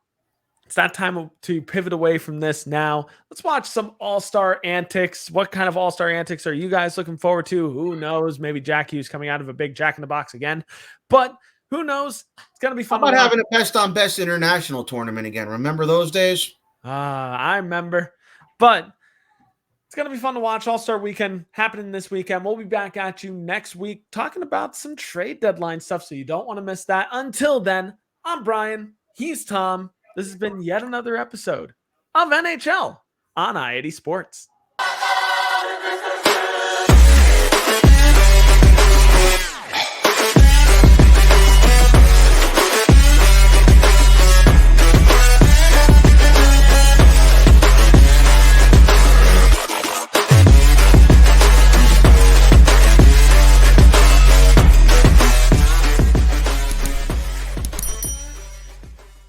it's that time to pivot away from this now. Let's watch some all-star antics. What kind of all-star antics are you guys looking forward to? Who knows? Maybe Jack Hughes coming out of a big Jack in the Box again. But who knows? It's going to be fun. How about having a best-on-best international tournament again? Remember those days? I remember. But it's going to be fun to watch. All-Star Weekend happening this weekend. We'll be back at you next week talking about some trade deadline stuff, so you don't want to miss that. Until then, I'm Brian. He's Tom. This has been yet another episode of NHL on I80 Sports.